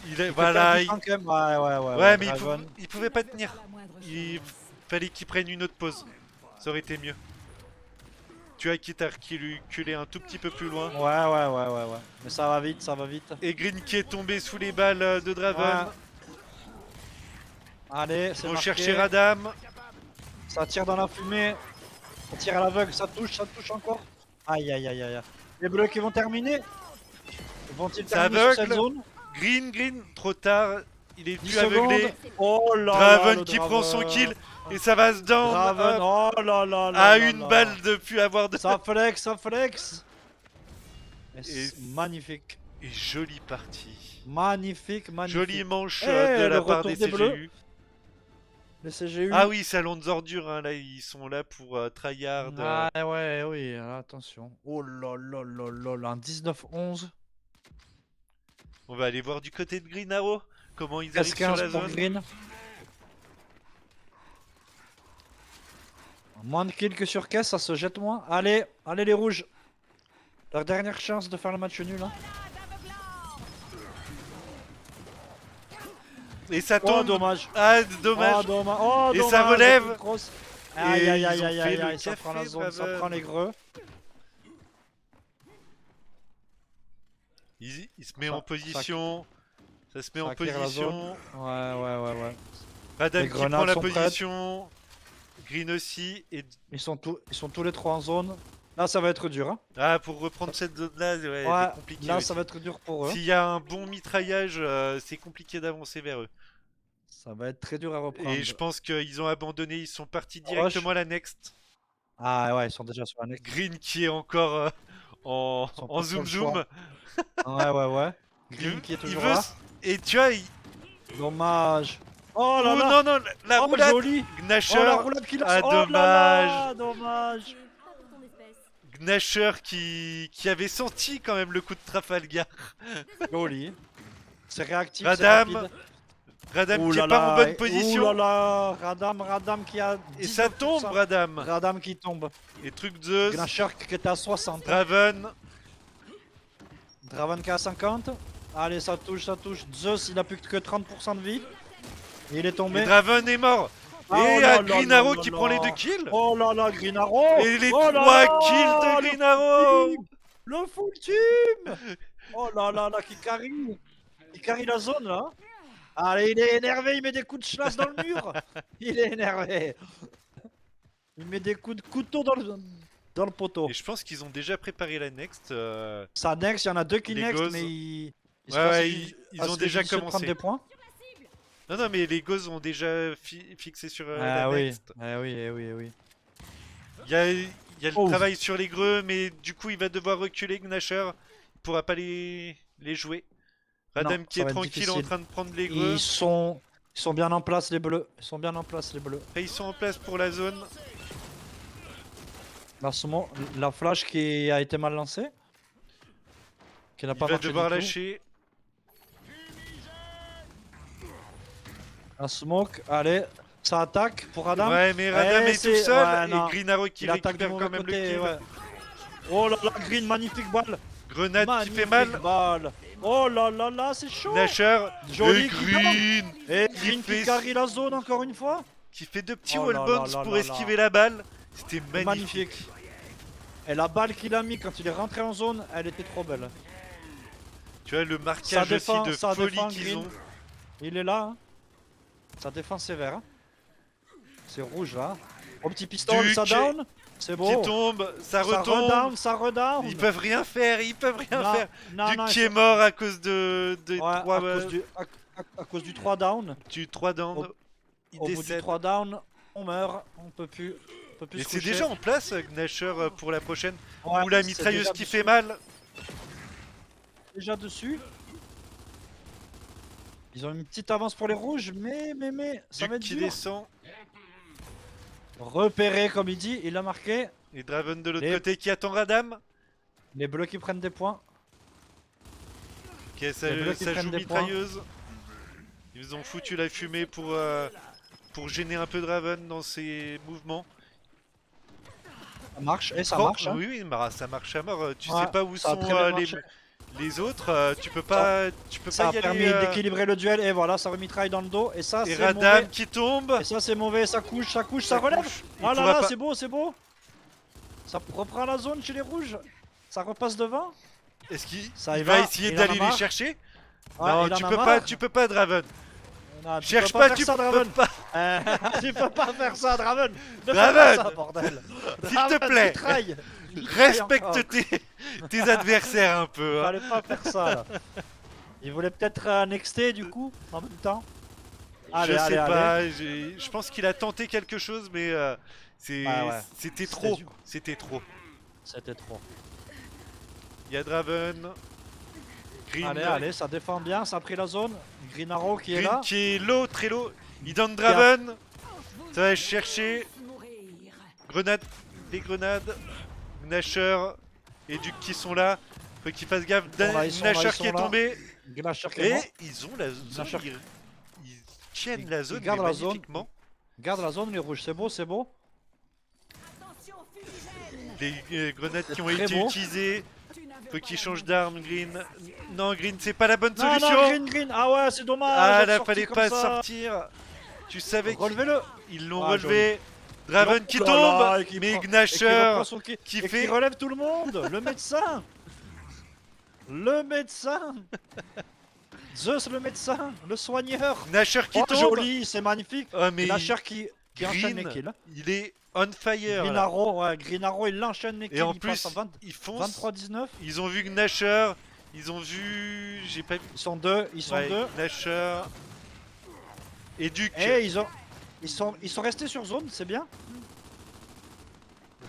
Il est... Il Voilà. fait perdre du temps quand même. Ouais, Ouais, mais Dragon. il pouvait pas tenir. Il fallait qu'il prenne une autre pause. Ça aurait été mieux. Tu as quitte à reculer un tout petit peu plus loin. Ouais. Mais ça va vite, ça va vite. Et Green qui est tombé sous les balles de Draven. Ouais. Allez, Ils c'est vont marqué. chercher Radam. Ça tire dans la fumée. Ça tire à l'aveugle, ça touche encore. Aïe. Les bleus qui vont terminer. Vont-ils Ça terminer sur cette aveugle. zone? Green, trop tard. Il est 10 plus aveuglé. secondes. Oh là là, Draven le qui prend son Draven. kill. Et ça va se down. Draven, hop, oh là là là à là une là. balle de plus avoir de. Ça flex. Et Et- c'est magnifique. Et jolie partie. Magnifique. Jolie manche Eh, de la le part retour des des Bleus. CGU. Les CGU. Ah oui, salon de ordures, hein, là ils sont là pour tryhard. Ah ouais, oui, attention. Oh là là, un 19-11. On va aller voir du côté de Green Arrow comment ils arrivent sur 15 la pour zone. Green. Moins de kills que sur caisse, ça se jette moins. Allez les rouges. Leur dernière chance de faire le match nul. Hein. Et ça Oh tombe. dommage. Ah dommage. Oh dommage. Oh, Et ça dommage, relève. la grosse. Et Aïe ils ont fait le ça prend la café, zone, ça Draven. prend les greux. Il se met Ça- en position. Ça se met ça en acquiert la position. Ouais. Radam Les qui prend grenades la sont prêtes. position. Green aussi. Et... Ils sont tous les trois en zone. Là, ça va être dur. Hein. Ah, pour reprendre cette zone-là, ouais, Ouais, c'est compliqué. là, ouais. ça va être dur pour eux. S'il y a un bon mitraillage, c'est compliqué d'avancer vers eux. Ça va être très dur à reprendre. Et je pense qu'ils ont abandonné, ils sont partis Proche. directement à la next. Ah ouais, ils sont déjà sur la next. Green qui est encore en, Ils sont en pas sur zoom le zoom. Ouais. Il, Green qui est toujours veut là. et tu vois, Dommage. Oh là oh, là. non, la Oh, roulade. joli. Gnasher, Oh la roulade qu'il a. ah, Oh là là, dommage. Gnasher qui avait senti quand même le coup de Trafalgar. Joli. C'est réactif, c'est Radam, rapide. Radam Ouh qui là est pas en là, bonne position. ouh là là. Radam qui a 19%. Et ça tombe, Radam. Radam qui tombe. Et truc Zeus, Gnasher qui était à 60. Draven. Draven qui est à 50. Allez, ça touche. Zeus, il a plus que 30% de vie. Et il est tombé. Et Draven est mort. Ah, et oh là là Green là Arrow là qui là. prend les 2 kills. Oh là là, Green Arrow. Et les Oh 3 là là, kills de le Green Arrow. team. Le full team. Oh là là, qui carry. Il carry la zone là. Allez, il est énervé, il met des coups de chlasse dans le mur. Il est énervé. Il met des coups de couteau dans le poteau. Et je pense qu'ils ont déjà préparé la next. Ça next, il y en a deux qui Les next, gosses. mais ils Ouais, ils ont déjà de prendre commencé. des points. Non, mais les gosses ont déjà fixé sur la Ah oui, next. oui. Il y a le Ouf. travail sur les greux, mais du coup, il va devoir reculer Gnasher. Il pourra pas les jouer. Radam Non, qui ça est va être tranquille en difficile. train de prendre les greux. Ils sont bien en place les bleus. Ils sont bien en place les bleus. Après, ils sont en place pour la zone. La flash qui a été mal lancée. Qui n'a Il pas va marché devoir du tout. lâcher. La smoke, allez, ça attaque pour Adam. Ouais, mais Radam Eh, est tout c'est- seul. ouais, Et non. Green Arrow qui Il attaque du récupère mauvais quand même côté, le kill. ouais. Oh là là, Green, magnifique balle. Grenade qui Magnifique fait mal. balle. Oh là là là, c'est chaud. Nasher. Joli Et qui Green Et qui Green fait- qui carry la zone encore une fois. qui fait 2 petits Oh wall là bounce là pour là esquiver là. la balle. C'était magnifique. Magnifique. Et la balle qu'il a mis quand il est rentré en zone, elle était trop belle. Tu vois le marquage défend, aussi de ça folie défend, qu'ils Green. ont. Il est là. Hein. Sa défense sévère. Hein. C'est rouge là. Au petit piston, Duke ça down. C'est beau. Qui tombe, ça Ça retombe. redown, ça redown. Ils peuvent rien faire, ils peuvent rien Non, faire. non, Duke non, qui ils est sont- mort à cause de Ouais, 3 à cause du 3 down. du 3 down. Il Au bout du décède. 3 down, on meurt. On peut plus Et se c'est coucher. déjà en place Gnasher pour la prochaine. Ouais, Ou la c'est mitrailleuse déjà qui dessus. fait mal. Déjà dessus. Ils ont une petite avance pour les rouges, mais ça va Duke être qui dur. descend. Repéré comme il dit, il a marqué. Et Draven de l'autre Les- côté qui attend Radam. Les bleus qui prennent des points. Qui a Les bleus qui sa prennent joue des points. mitrailleuse. Ils ont foutu la fumée pour gêner un peu Draven dans ses mouvements. Ça marche, et ça Oh, marche. Hein. Oui, oui, ça marche à mort. Tu Ouais, sais pas où ça a sont très bien les, marché. les autres. Tu peux pas Ça a y permis aller. d'équilibrer le duel, et voilà, ça remitraille dans le dos. Et ça, Et c'est Radam mauvais. qui tombe. Et ça, c'est mauvais, ça couche, ça Ça relève. couche. Il Ah là pourra là, pas- c'est beau, c'est beau. Ça reprend la zone chez les rouges. Ça repasse devant. Est-ce qu'il Ça y il va va, essayer il en a d'aller les marre. chercher? Ouais, Non, il en tu a peux marre. pas, tu peux pas, Draven. Non, tu Cherche peux pas, faire tu ça, peux Draven. pas. Tu peux pas faire ça, Draven. Ne Draven. fais pas ça, bordel. S'il te Draven, plaît. mitraille. Mitraille encore. Respecte tes adversaires un peu. hein. Fallait pas faire ça, là. Il voulait peut-être annexer, du coup, en même temps. Allez, Je allez, sais allez. pas, je pense qu'il a tenté quelque chose, mais Ouais, ouais. c'était C'était trop. dur. C'était trop. C'était trop. Il y a Draven. Green, Allez, allez, ça défend bien, ça a pris la zone. Green Arrow qui est Green là. qui est low, très low. Il donne Draven. Ça va chercher. Grenade, des grenades. Gnasher et Duke qui sont là. Faut qu'ils fassent gaffe. Ils sont là, Gnasher ils qui sont est là. tombé. Gnasher qui est Et mort. ils ont la zone. Gnasher. Ils tiennent la zone gardent mais la zone. magnifiquement. Garde la zone, les rouges, c'est beau, c'est beau. Les grenades qui ont très été beau. utilisées. Faut qu'ils changent d'arme, Green. Non, Green, c'est pas la bonne Non, solution. non, Green. Ah ouais, c'est dommage. Ah d'être là, sorti fallait comme pas ça. sortir. Tu savais Relevez-le. qu'ils l'ont Ah, relevé. Draven qui Oh là là, tombe. et qui Mais prend- et qui Gnasher reprend son qui et fait- qui relève tout le monde. Le médecin. Le médecin. Zeus, le médecin. Le soigneur. Gnasher qui Oh, tombe. joli, c'est magnifique. Oh, mais Gnasher qui enchaîne les Green, kills. il est on fire. Green là. Arrow, ouais, Green Arrow, il enchaîne les kills. Et en il plus, passe à 20 ils foncent. 23-19. Ils ont vu Gnasher. Ils ont vu. J'ai pas vu. Ils sont deux, ils sont Ouais, deux. Gnasher. Et Duke. Et ils sont restés sur zone, c'est bien.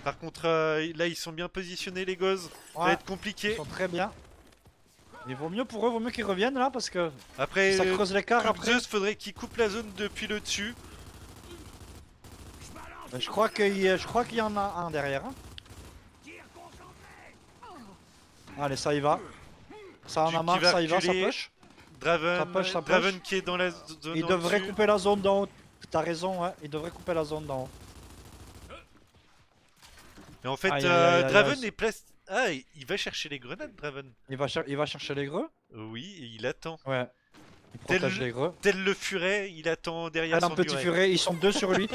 Par contre, là, ils sont bien positionnés, les gosses. Ça va Ouais, être compliqué. ils sont très bien. Il vaut mieux pour eux, vaut mieux qu'ils reviennent là parce que Après, ça creuse l'écart Club après. Zeus, faudrait qu'il coupe la zone depuis le dessus. Mais je crois qu'il y en a un derrière. Hein. Allez, ça y va. Ça en Duke a qui marre, va ça y va, ça reculer. push. Draven, Ça push, ça push. Draven qui est dans la zone. Il en devrait dessus. couper la zone d'en haut. T'as raison, ouais. Il devrait couper la zone d'en haut. Et en fait, Aïe, aïe, aïe, aïe, Draven aïe. est place. Ah, il va chercher les grenades, Draven. Il va chercher les greux. Oui, et il attend. Ouais. Il Tel- protège les greux. Tel le furet, il attend derrière Ah, son un petit muret. furet, ils sont deux sur lui.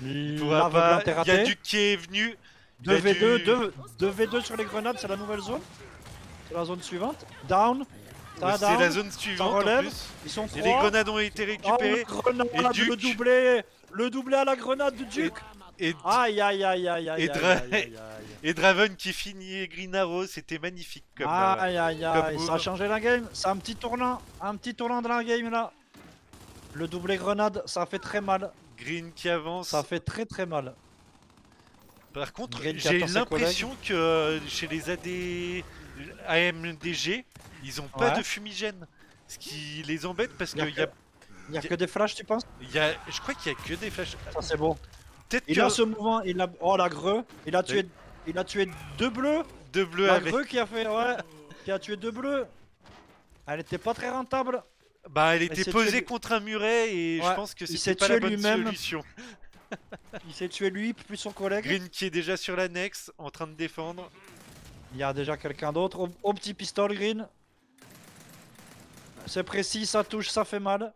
Il pourra L'aveuglante pas. est Il y a ratée. Duke qui est venu. il y a 2v2, du- 2v2 sur les grenades, c'est la nouvelle zone. C'est la zone suivante. Down. Ça C'est la down. zone suivante en relève. plus. Ils sont Et les 3. grenades ont été Oh, récupérées. le grenade, Et Duke. le doublé à la grenade de Duke. Et, Aïe aïe aïe aïe aïe. Et aïe, Dra- aïe, aïe, aïe. et Draven qui finit Green Arrow, c'était magnifique comme. Aïe aïe aïe, comme ça a move. changé la game. C'est un petit tournant de la game là. Le doublé grenade, ça fait très mal. Green qui avance. Ça fait très mal. Par contre, Green qui j'ai attend ses l'impression que chez les AMDG, ils ont pas Ouais. de fumigène. Ce qui les embête parce Y a qu'il y a, Il y a que des flashs, tu penses? je crois qu'il y a que des flashs. Ça c'est bon. Peut-être Il que a ce mouvement, il a. Oh la greu. Il a tué deux bleus. deux bleus La avec. greu qui a fait. Ouais. Qui a tué deux bleus. Elle était pas très rentable. Bah, elle il était s'est posée tué- contre un muret et je Ouais, pense que il c'était s'est pas la tué bonne lui-même. solution. Il s'est tué lui, plus son collègue. Green qui est déjà sur l'annexe en train de défendre. Il y a déjà quelqu'un d'autre. Au petit pistolet, Green. C'est précis, ça touche, ça fait mal.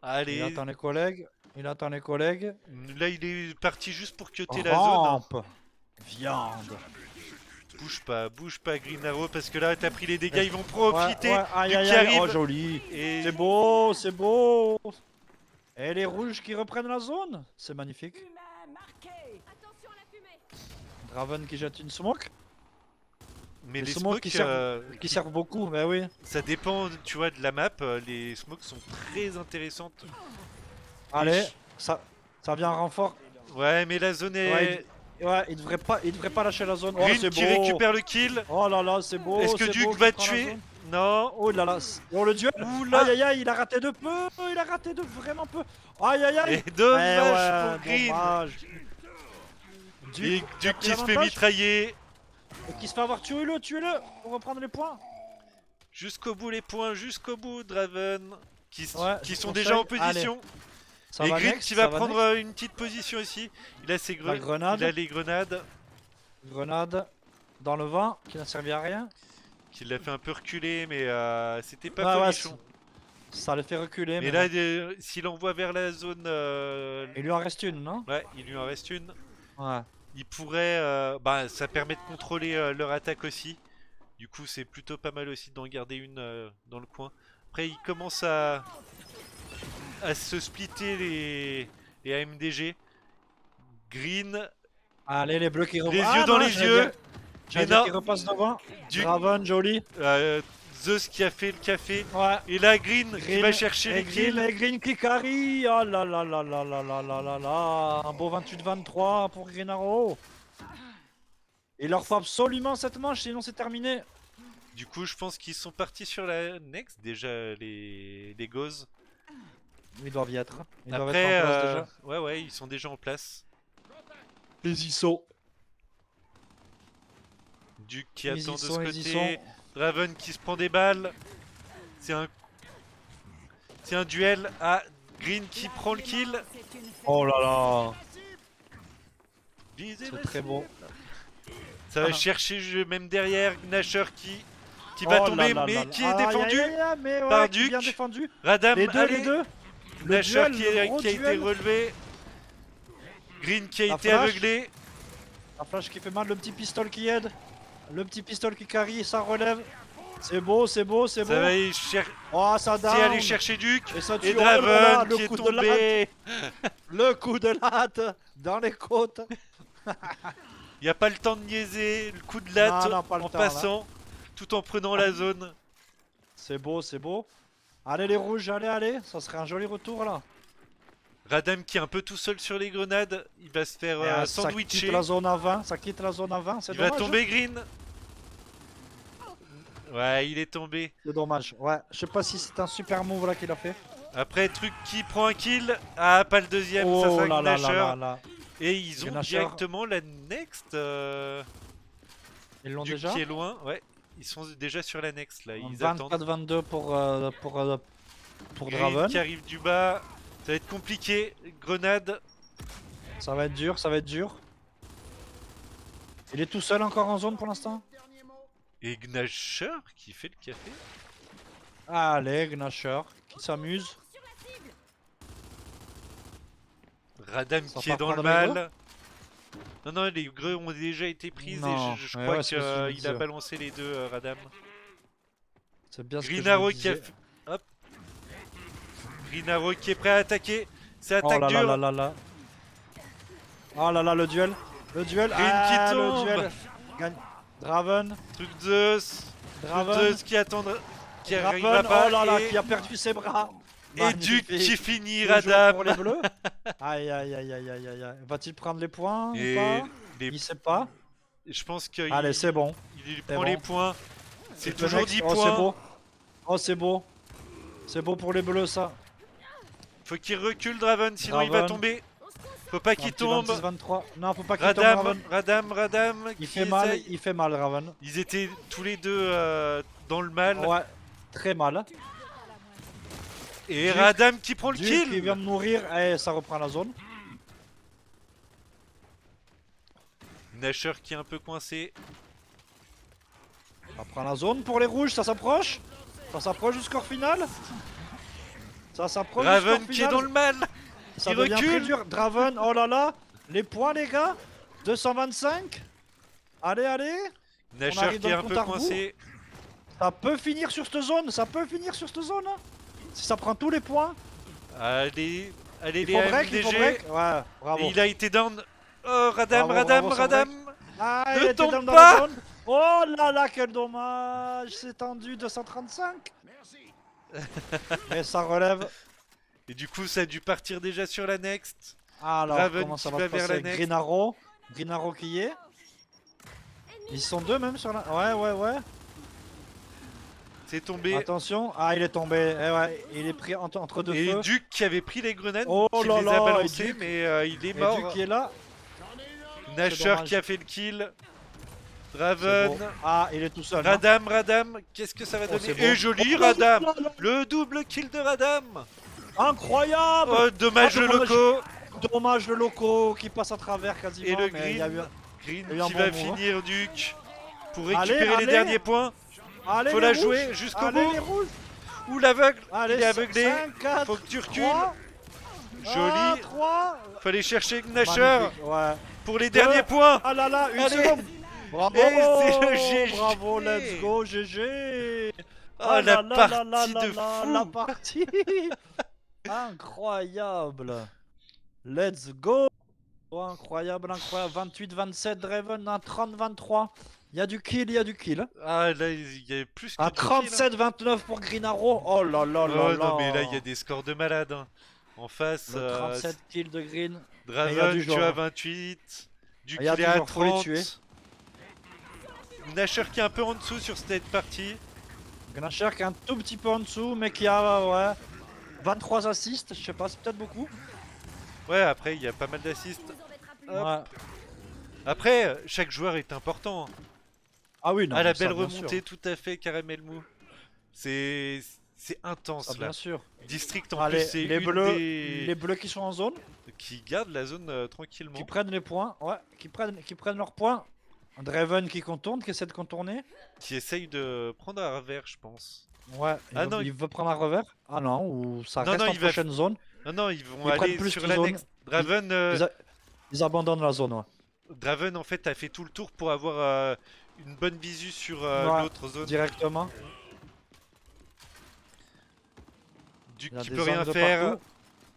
Il Allez, attend les collègues. Il attend les collègues. là il est parti juste pour cutter la zone. Rampe. Viande. Bouge pas Green Arrow parce que là t'as pris les dégâts, ils vont profiter Aïe du aïe qui aïe. arrive. Oh joli. Et C'est beau, c'est beau. Et les rouges qui reprennent la zone. C'est magnifique. Attention à la fumée. Draven qui jette une smoke. mais les les smokes smokes, qui servent- Qui servent beaucoup, bah oui. ça dépend, tu vois, de la map. Les smokes sont très intéressantes. Allez, ça vient en renfort. Ouais, mais la zone est. Ouais, il devrait pas lâcher la zone. Oh, Green c'est qui beau. récupère le kill. Oh là là, c'est beau. Est-ce que c'est Duke beau va qu'il prend la tuer? zone. Non. Oh là là. Oh le duel. Oula. Aïe aïe aïe, il a raté de peu. Il a raté de vraiment peu. Aïe aïe aïe. Et dommage Eh pour Green. dommage. Et Duke qui se fait l'avantage. mitrailler. Et qui se fait avoir, tuez-le pour reprendre les points. Jusqu'au bout les points, jusqu'au bout Draven. Qui Ouais, qui je sont conseille. déjà en position. Ça Et va Green next, qui ça va prendre next. une petite position ici. Il a ses La grenade. Il a les grenades. Grenade dans le vent qui n'a servi à rien. Qui l'a fait un peu reculer, mais c'était pas Ouais, ouais, folichon. ça le fait reculer. Et Mais là, bon. s'il envoie vers la zone. Il lui en reste une, non? Ouais, il lui en reste une. Ouais. Il pourrait. Bah, ça permet de contrôler leur attaque aussi. Du coup, c'est plutôt pas mal aussi d'en garder une dans le coin. Après, il commence à se splitter les AMDG. Green, Allez, les bleus qui repassent. les yeux dans les yeux. J'allais Mais dire non. qui repasse devant. Duke, Draven, joli. Zeus qui a fait le café. Ouais. Et là, Green qui Green, va chercher Et les Green, kills. et Green qui carry. Oh là là là là là là là là là. Un beau 28-23 pour Green Arrow. Il leur faut absolument cette manche, sinon c'est terminé. Du coup, je pense qu'ils sont partis sur la next déjà, les Gauze. Ils doivent y être. Ils doivent Après, être en place déjà. ouais, ils sont déjà en place. Les ISO. Duke qui Les attend de ISO, ce les ISO. côté. Draven qui se prend des balles. C'est un duel. Ah, Green qui prend le kill. Oh là là. Visez C'est la très beau. Ça va Ah. chercher même derrière Gnasher qui Oh va là tomber, là mais là qui là. est Aïe, défendu aïe, aïe, mais ouais, par qui est bien Duke. défendu. Radam, Les deux, allez. les deux. Le Gnasher duel, le gros qui a été duel. relevé. Green qui a La été flash. aveuglé. La flash qui fait mal, le petit pistolet qui aide. Le petit pistolet qui carry, ça relève. C'est beau, c'est beau, c'est beau. Ça va Oh, ça down. aller chercher Duke. Et ça Et tue. Oh là là, Draven le qui est coup de latte. tombé. Le coup de latte dans les côtes. Il n'y a pas le temps de niaiser. Le coup de latte Non, non, pas le en temps, là. passant. Tout en prenant la zone. C'est beau, c'est beau. Allez les rouges, allez, allez. Ça serait un joli retour là. Radam qui est un peu tout seul sur les grenades. Il va se faire Et, ça quitte sandwicher. la zone à 20. Ça quitte la zone à 20. C'est Il va dommage. tomber Green. Ouais, il est tombé. C'est dommage. Ouais, je sais pas si c'est un super move là qu'il a fait. Après, truc qui prend un kill. Ah, pas le deuxième. Ça Oh sera là là Gnasher. là là là. Et ils ont Gnasher. directement la next. Ils l'ont Duke déjà. qui est loin. Ouais, ils sont déjà sur la next là. Ils attendent. 24-22 pour Green Draven. qui arrive du bas. Ça va être compliqué. Grenade. Ça va être dur, ça va être dur. Il est tout seul encore en zone pour l'instant. Et Gnasher qui fait le café. Allez, Gnasher qui s'amuse. Sur la cible. Radam Ça qui va est dans le prendre les mal. Non, non, les greux ont déjà été prises Non. et je Ouais, crois ouais, c'est ce que je me qu'il a disais. balancé les deux, Radam. C'est bien ce que Green je me Arrow qui a disais. fait. Hop. Green Arrow qui est prêt à attaquer. C'est Oh attaque là là dure. là là là. Oh là là, le duel. Le duel. Green Ah, qui le tombe. duel. Gagne. Draven. Truc Zeus. Draven. Zeus qui attendra. Qui Draven. arrivera pas. Oh là là, et qui a perdu ses bras. et Duke qui Magnifique. finit Bien joué Radam. pour les bleus. Aïe aïe aïe aïe aïe aïe. Va-t-il prendre les points ou Et pas les- Il sait pas. je pense qu'il Allez, c'est bon. il C'est prend bon. les points. C'est Le toujours next. 10 Oh, c'est points. beau. Oh, c'est beau. C'est beau pour les bleus, ça. Faut qu'il recule Draven, sinon il va Draven. tomber. Faut pas qu'il tombe. 26-23. Non, faut pas qu'il tombe, Raven. Radam, Il qui fait mal, essaye. il fait mal, Raven. Ils étaient tous les deux dans le mal. Ouais, très mal. Et Duke- Radam qui prend le Duke kill. qui vient de mourir, et ça reprend la zone. Nasher qui est un peu coincé. Ça prend la zone pour les rouges, ça s'approche. Ça s'approche du score final. Ça s'approche du Raven score qui est final. dans le mal. Ça il devient très recule. dur. Draven, oh là là. Les points, les gars. 225. Allez, allez. Nasher arrive qui dans est le un peu compte à rebours. coincé. Ça peut finir sur cette zone. Ça peut finir sur cette zone. Hein. Si ça prend tous les points. Allez, allez Il les faut break, il faut AMDG. break. Ouais, bravo. Et il a été down. Oh, Radam, Bravo, Radam, bravo, Radam. Ah, Ne il était tombe dans la pas. zone. Oh là là, quel dommage. C'est tendu, 235. Mais ça relève. Et du coup, ça a dû partir déjà sur la next. Alors, Raven comment ça qui va va se vers passer la next. Green Arrow. Green Arrow qui y est. Ils sont deux même sur la... Ouais, ouais, ouais. C'est tombé. Attention. Ah, il est tombé. Eh ouais, il est pris entre deux Et feux. Duke qui avait pris les grenades, Oh qui là les là, a et balancées, Duke. mais il est Et mort. Duke qui est là. Nasher dommage. qui a fait le kill. C'est Draven. beau. Ah, il est tout seul. hein. Radam, qu'est-ce que ça va Oh, donner c'est beau. Et joli Oh, Radam. là là. Le double kill de Radam. Incroyable. Oh, dommage Ah, le dommage. loco. Dommage le loco qui passe à travers quasiment. Et le mais il y a eu green. un- Green il y a eu un qui bon va move, hein. finir Duke. Pour Allez, récupérer les allez. derniers points. Allez, Faut les la rouges. jouer jusqu'au Allez, bout. les rouges. Ou l'aveugle. Allez, Il est aveuglé. 5, 4, Faut que tu recules. 3, Joli. 3. Faut aller chercher Nasher Ouais. pour les derniers points. Ah là là, une Allez. seconde. Bravo. Et c'est le GG. Bravo, let's go, GG. Oh, Ah la là là partie là là de là, fou. la partie. Incroyable. Let's go. Oh, incroyable, incroyable. 28-27 Draven, un 30-23. Il y a du kill, il y a du kill. Ah là, il y a plus que Un du kill, hein. 37-29 pour Green Arrow. Oh là là là Oh là. non mais là il y a des scores de malade hein. En face, Le 37 kills de Green. il y a Draven du tu genre. as 28, Duke Il y a il est du à genre, faut les 30, tuer. Nasher qui est un peu en dessous sur cette partie. Gnasher qui est un tout petit peu en dessous, mais qui a ouais, 23 assists. Je sais pas, c'est peut-être beaucoup. Ouais après il y a pas mal d'assists. Hop. Ouais. Après chaque joueur est important. Hein. Ah oui, non. Ah la mais ça, belle bien remontée sûr. tout à fait Caramel Mou. C'est intense Ça, là. bien sûr. District en Allez, plus c'est les une bleus, des... les bleus qui sont en zone, qui gardent la zone tranquillement. qui prennent les points, ouais, qui prennent leurs points. Draven qui contourne, qui essaie de contourner. Qui essaye de prendre un revers je pense. Ouais, Ah non, il veut prendre un revers. Ah non, ou ça Non, reste non, en il va- prochaine zone. Non ils vont Ils prennent aller plus sur de la zone. next. Draven Ils abandonnent la zone, ouais. Draven en fait a fait tout le tour pour avoir une bonne visu sur Ouais. l'autre zone. Directement. Duke Il y a qui des peut rien zones de faire. partout.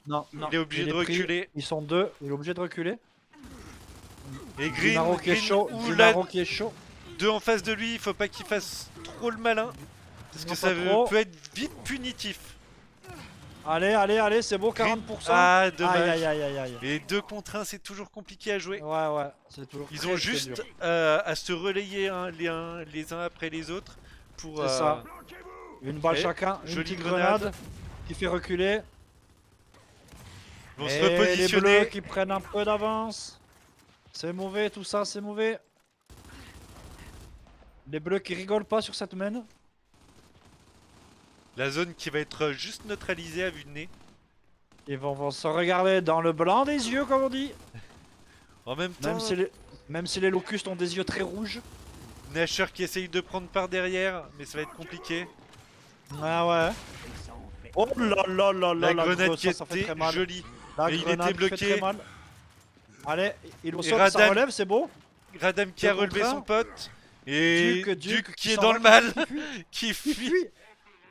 Non, non. Il est obligé de pris. reculer. Ils sont deux, il est obligé de reculer. Et Green, Arrow qui est Green chaud, ou Green la Arrow qui est chaud. 2 en face de lui, il faut pas qu'il fasse trop le malin. Parce que Non, ça pas trop. peut être vite punitif. Allez, allez, allez, c'est beau, 40%. Ah dommage. Aïe, aïe, aïe, aïe. Et 2 contre 1 c'est toujours compliqué à jouer. Ouais, ouais, c'est toujours. Ils très, ont très juste dur. à se relayer les uns après les autres pour C'est ça. Une balle et chacun, une jolie petite grenade. grenade qui fait reculer. vont se Et les bleus repositionner. qui prennent un peu d'avance. C'est mauvais, tout ça, c'est mauvais. Les bleus qui rigolent pas sur cette main. La zone qui va être juste neutralisée à vue de nez. Ils vont se regarder dans le blanc des yeux, comme on dit. En même temps, Même si les locustes ont des yeux très rouges. Nasher qui essaye de prendre par derrière, mais ça va être compliqué. Ah ouais. Oh là là là là, La grenade qui ça fait était très mal. jolie. La mais il grenade était qui fait bloqué. très mal. Allez, il au Et sol, ça Radam- relève, c'est beau. Radam qui a Deux relevé contre un. son pote. Et Duke Duke qui qui est s'en dans va, le mal, qui qui fuit. fuit.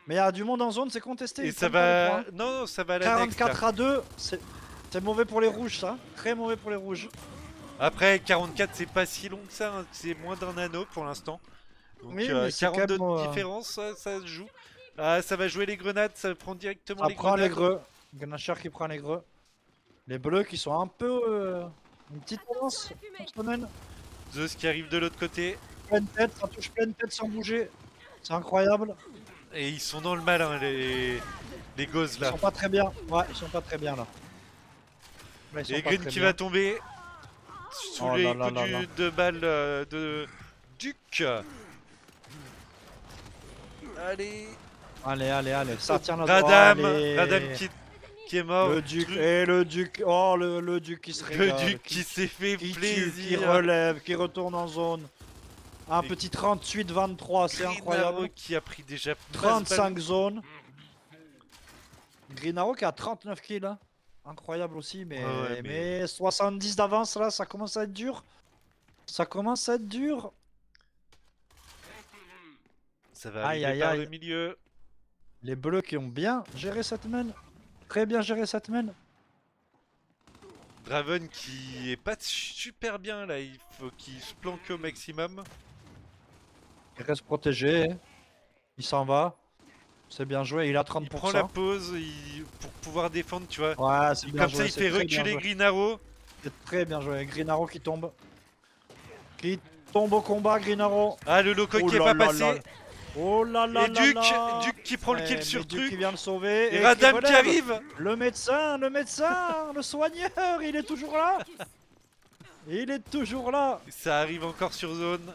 Mais il y a du monde en zone, c'est contesté. Et ils ça prennent pas les va. points. Non, ça va à la next. 44 là. à 2, c'est mauvais pour les rouges, ça. Très mauvais pour les rouges. Après, 44, c'est pas si long que ça. Hein. C'est moins d'un anneau pour l'instant. Donc, Oui, mais c'est quand 42 même, de différence, ça se joue. Ah, ça va jouer les grenades, ça prend directement Ça les prend les grenades. greux. Gnasher qui prend les greux. Les bleus qui sont un peu. Une petite avance. Cette semaine. Zeus qui arrive de l'autre côté. Pleine tête, ça touche pleine tête sans bouger. C'est incroyable. Et ils sont dans le mal, hein, les gosses Ils là. sont pas très bien. Ouais, ils sont pas très bien là. Là, ils sont Et pas Green très qui bien. va tomber sous Oh les là là coups là là. de balle de Duc. Allez. Allez. Ça tient la Radam, Allez. Radam qui est mort. Le duc. Truc- Et le duc. Oh, le duc qui se le régale. Duc qui s'est fait qui tue, plaisir. qui relève, qui retourne en zone. Un Et petit 38-23, c'est Green incroyable. Arrow qui a pris déjà 35 zones. Green Arrow qui a 39 kills. Hein. Incroyable aussi, mais, Ouais, mais 70 d'avance là, ça commence à être dur. Ça commence à être dur. Ça va Aïe, arriver aïe, par aïe. le milieu. Les bleus qui ont bien géré cette main. Très bien géré cette main. Draven qui est pas super bien là, il faut qu'il se planque au maximum. Il reste protégé. Il s'en va. C'est bien joué, il a 30%. Il prend la pause pour pouvoir défendre, tu vois. Ouais, c'est bien Comme joué. ça, il c'est fait très bien reculer joué. Green Arrow. C'est très bien joué. Green Arrow qui tombe. Qui tombe au combat, Green Arrow. Ah, le loco Oh qui est là pas là passé. là. Oh là là Et là Duc, là. Duc qui prend le kill Ouais, sur mais Duc truc. qui vient le sauver. Et qui Radam qui relève. arrive. Le médecin, le soigneur, il est toujours là. Il est toujours là. Ça arrive encore sur zone.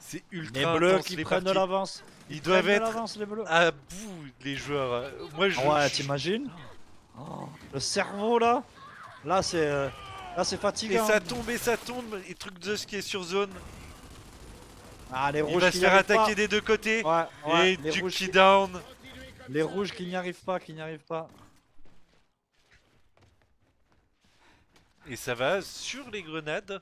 C'est Les ultra bleus intense qui les prennent de parties. l'avance. Ils doivent Prennent de être l'avance, les bleus. à bout les joueurs. Moi je. Ouais, je- t'imagines. Oh, le cerveau là. Là c'est Et fatigant. ça tombe. Et truc de ce qui est sur zone. Ah, les Il rouges va qui se n'y faire arrivent pas. attaquer des deux côtés. Ouais, Et les Duc rouges qui down. Les rouges qui n'y arrivent pas, qui n'y arrivent pas. Et ça va sur les grenades.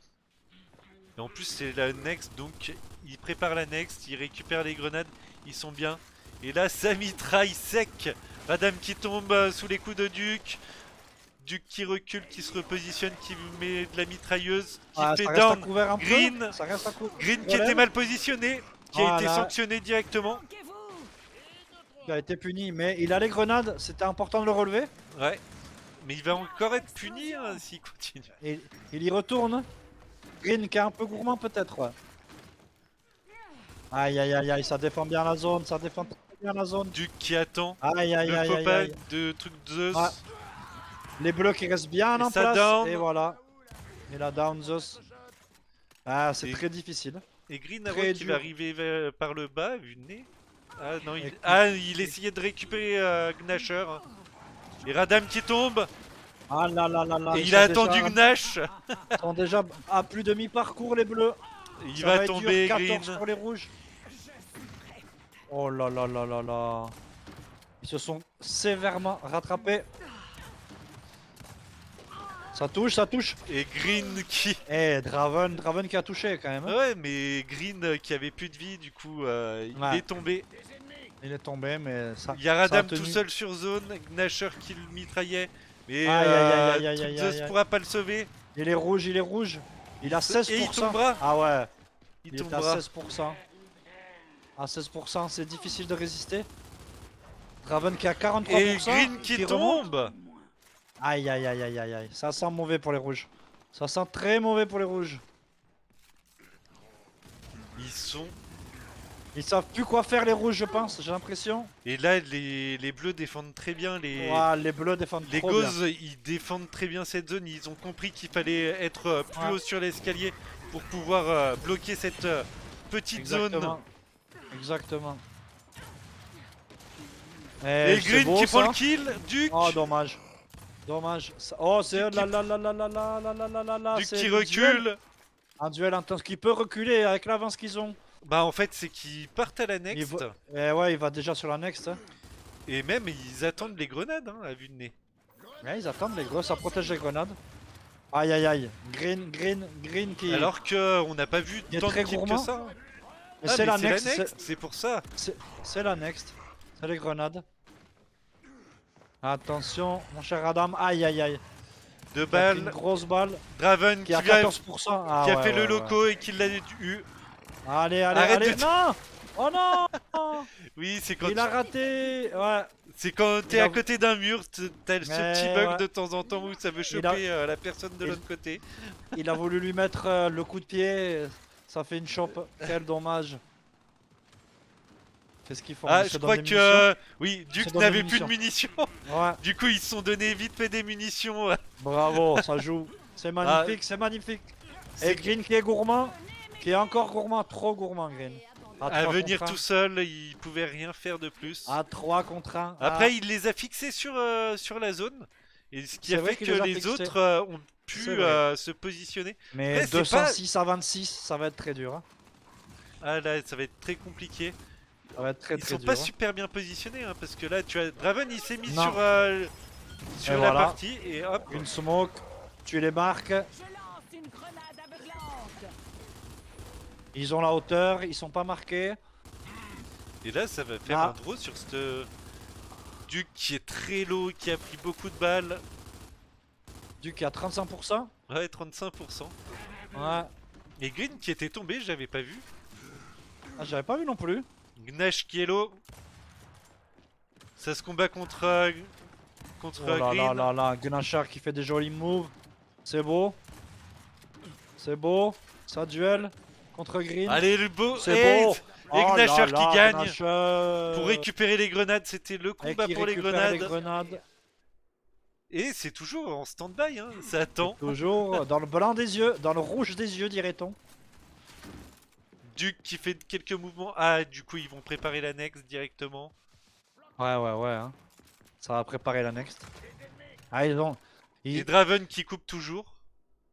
Et en plus c'est la next, donc il prépare la next, il récupère les grenades, ils sont bien. Et là ça mitraille sec. Radam qui tombe sous les coups de Duc. Duc qui recule, qui se repositionne, qui met de la mitrailleuse, qui Ah, fait ça reste à down. couvert un Green. peu. Ça reste à Green qui était mal positionné, qui a été Voilà. sanctionné directement. Manquez-vous. Il a été puni, mais il a les grenades. C'était important de le relever. Ouais. Mais il va encore être puni hein, s'il continue. Et il y retourne. Green qui est un peu gourmand peut-être. Ouais. Aïe, ça défend bien la zone, ça défend très bien la zone. Duc qui attend. Aïe, Ne faut pas de truc Zeus. Ouais. Les bleus qui restent bien Et en ça place. down. Et voilà. Et la down Zeus. Ah, c'est Et- très difficile. Et Green Très Arrow qui dur. va arriver par le bas, vu le nez. Ah non, Et- il essayait de récupérer Gnasher. Et Radam qui tombe. Ah là là là là. Et ils il a sont attendu Gnash. Ils sont déjà à plus de mi-parcours les bleus. Il Ça va être tomber dur, Green. 14 pour les rouges. Oh là là là là là. Ils se sont sévèrement rattrapés. Ça touche, ça touche. Et Green qui... Eh, Draven qui a touché quand même. Hein. Ouais, mais Green qui avait plus de vie, du coup, il Ouais. est tombé. Il est tombé, mais ça. Il y a ça Radam tenu. tout seul sur zone, Gnasher qui le mitraillait. Mais Aïe, aïe, aïe, aïe, Truc aïe, Zeus aïe, aïe. pourra pas le sauver. Il est rouge, il est rouge. Il a 16%. Et il tombera. Ah ouais, Il il est à tombera. 16%. À 16%, c'est difficile de résister. Draven qui a 43%. Et Green qui remonte. tombe. Aïe. Ça sent mauvais pour les rouges. Ça sent très mauvais pour les rouges. Ils sont... Ils savent plus quoi faire les rouges, je pense, j'ai l'impression. Et là, les bleus défendent très bien. Ouah, les bleus défendent Les trop bien. Gauze, ils défendent très bien cette zone. Ils ont compris qu'il fallait être plus Ouais. haut sur l'escalier pour pouvoir bloquer cette petite zone. Exactement. Et c'est Green beau, qui prend ça. le kill. Duc, Oh, dommage. Oh, c'est Duc là qui- là là là là là là là là là là. Duc c'est qui le duel. recule. Un duel intense qui peut reculer avec l'avance qu'ils ont. Bah en fait, c'est qu'ils partent à la Il next. va- Eh ouais, il va déjà sur la next. Hein. Et même, ils attendent les grenades hein, à vue de nez. Ouais, ils attendent les gros, ça protège les grenades. Aïe. Green qui. Alors qu'on n'a pas vu Il est tant de très kills que gourmand. ça. Mais Ah, c'est mais la c'est next. c'est pour ça. C'est la next. C'est les grenades. Attention, mon cher Adam. Aïe. Deux Il a pris une balles. grosse balle Draven qui qui, a vient- 14%. Ah, qui a ouais, fait le ouais, loco et qui l'a eu. ouais. Allez. Arrête de- Non. Oh non. Oui, c'est quand Il a raté. Ouais. c'est quand t'es Il a- à côté d'un mur, t'as ce Ouais, petit bug ouais. de temps en temps où ça veut Il choper a- la personne de il- l'autre côté. Il a voulu lui mettre le coup de pied. Ça fait une chope. Quel dommage. Qu'est-ce qu'ils font? Ah, Ils je se crois donnent des que oui, se Duke donnent des n'avait plus de munitions. Ouais, Du coup, ils se sont donné vite fait des munitions. bravo, ça joue. C'est magnifique, c'est magnifique. Et C'est Green qui est gourmand, qui est encore gourmand, trop gourmand Green. à 3 venir contre tout 1. seul, il pouvait rien faire de plus. À 3 contre 1. Après, il les a fixés sur la zone. Et ce qui C'est a vrai fait qu'il que les a les fixés. autres ont pu C'est vrai. se positionner. Mais Après, c'est pas- 206 à 26, ça va être très dur. Hein. Ah là, ça va être très compliqué. Ça va être très Ils très sont dur. pas hein. super bien positionnés, hein, parce que là, tu as Draven, il s'est mis Non. sur Et la voilà. partie et hop. Une smoke, tu les marques, Je lance une grenade aveuglante. ils ont la hauteur, ils sont pas marqués. Et là, ça va faire Ah. un draw sur cette Duke qui est très low, qui a pris beaucoup de balles. Duke à 35%. Ouais, 35%. Ouais. Et Green qui était tombé, j'avais pas vu. Ah, j'avais pas vu non plus. Gnash qui est low. Ça se combat contre Oh là Green. là là là, Gnashar qui fait des jolis moves. C'est beau. C'est beau. Ça duel contre Green. Allez, le beau C'est beau. hate. Et Oh Gnashar là qui là, gagne. Gnashar. Pour récupérer les grenades, c'était le Et combat qui pour les récupère grenades. Et c'est toujours en stand-by, hein. Ça attend. Toujours dans le blanc des yeux, dans le rouge des yeux, dirait-on. Duke qui fait quelques mouvements. Ah, du coup, ils vont préparer la next directement. Ouais, ouais, ouais. Hein. Ça va préparer la next. Ah, Et Draven qui coupe toujours.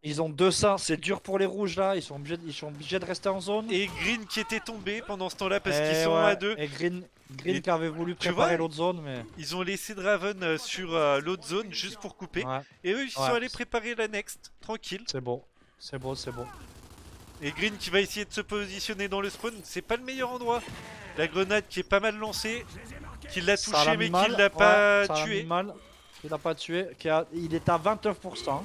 ils ont 200, c'est dur pour les rouges là, ils sont obligés de rester en zone. Et Green qui était tombé pendant ce temps-là parce Eh qu'ils sont ouais, à deux. Et Green Et qui avait voulu tu préparer vois, l'autre zone, mais. Ils ont laissé Draven sur l'autre zone juste pour couper. Ouais, Et eux, ils sont Ouais. allés préparer la next, tranquille. c'est beau. C'est beau, c'est beau. Et Green qui va essayer de se positionner dans le spawn, c'est pas le meilleur endroit. La grenade qui est pas mal lancée, qui l'a Ça touché l'a mais mis mal, qui l'a ouais, pas ça l'a mis tué. mal. Il l'a pas tué. Il est à 29%.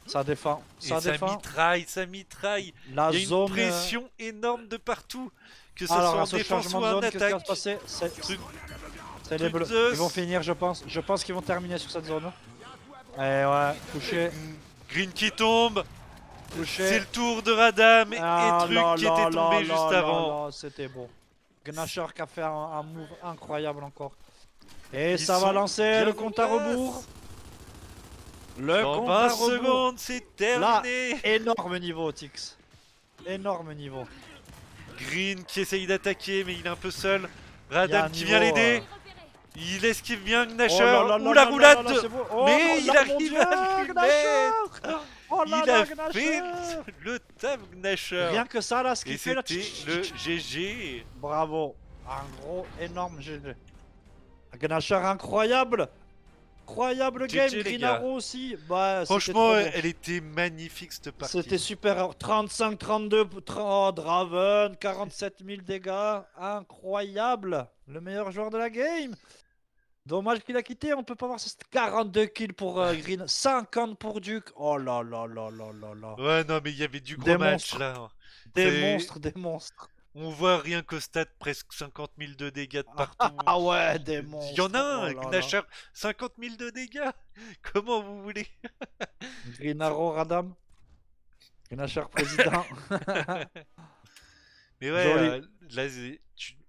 Ça défend. Et Ça ça défend. mitraille, ça mitraille. La Il y a une zone. pression énorme de partout. Que ce Alors, soit à en ce défense changement ou de en zone, qu'est-ce qui va attaque. se passer? Truc- C'est les bleus. Zeus. Ils vont finir, je pense. Je pense qu'ils vont terminer sur cette zone. Eh ouais, touché. Green qui tombe. Touché. C'est le tour de Radam Ah et Truc là qui là était tombé là juste là avant. là, c'était beau. Gnashar qui a fait un move incroyable encore. Et Ils ça va sont lancer bien le compte à en place. rebours. Le Dans compte 20 à rebours. secondes, c'est terminé. Énorme niveau, Tix. Énorme niveau. Green qui essaye d'attaquer, mais il est un peu seul. Il y a un Radam qui vient niveau, l'aider. Il esquive bien Oh là Gnashar. là Ouh là la là là là, roulade. c'est beau. Oh Mais là il là, arrive mon Dieu, à lui Gnashar. Oh là Il là, a Gnashar. fait le taf Gnashar. Rien que ça là, ce Et qu'il fait là. c'était le GG. Bravo. Un gros, énorme GG. Gnashar incroyable. Incroyable GG, game. les Green gars. Arrow aussi. Bah, c'était Franchement, trop bon. elle était magnifique cette partie. C'était super. 35-32. Oh, Draven. 47 000 dégâts. Incroyable. Le meilleur joueur de la game. Dommage qu'il a quitté. On peut pas voir ça. C'était 42 kills pour Green. 50 pour Duke. Oh là là là là là là. Ouais, non, mais il y avait du gros Des match monstres. là. Des C'est- monstres, des monstres. On voit rien qu'au stade presque 50 000 de dégâts de partout. Ah ouais, des monstres. Il y en a un, Oh là là. Gnashar, 50 000 de dégâts. Comment vous voulez? Green Arrow, Radam. Gnashar président. Mais ouais, Joli. là,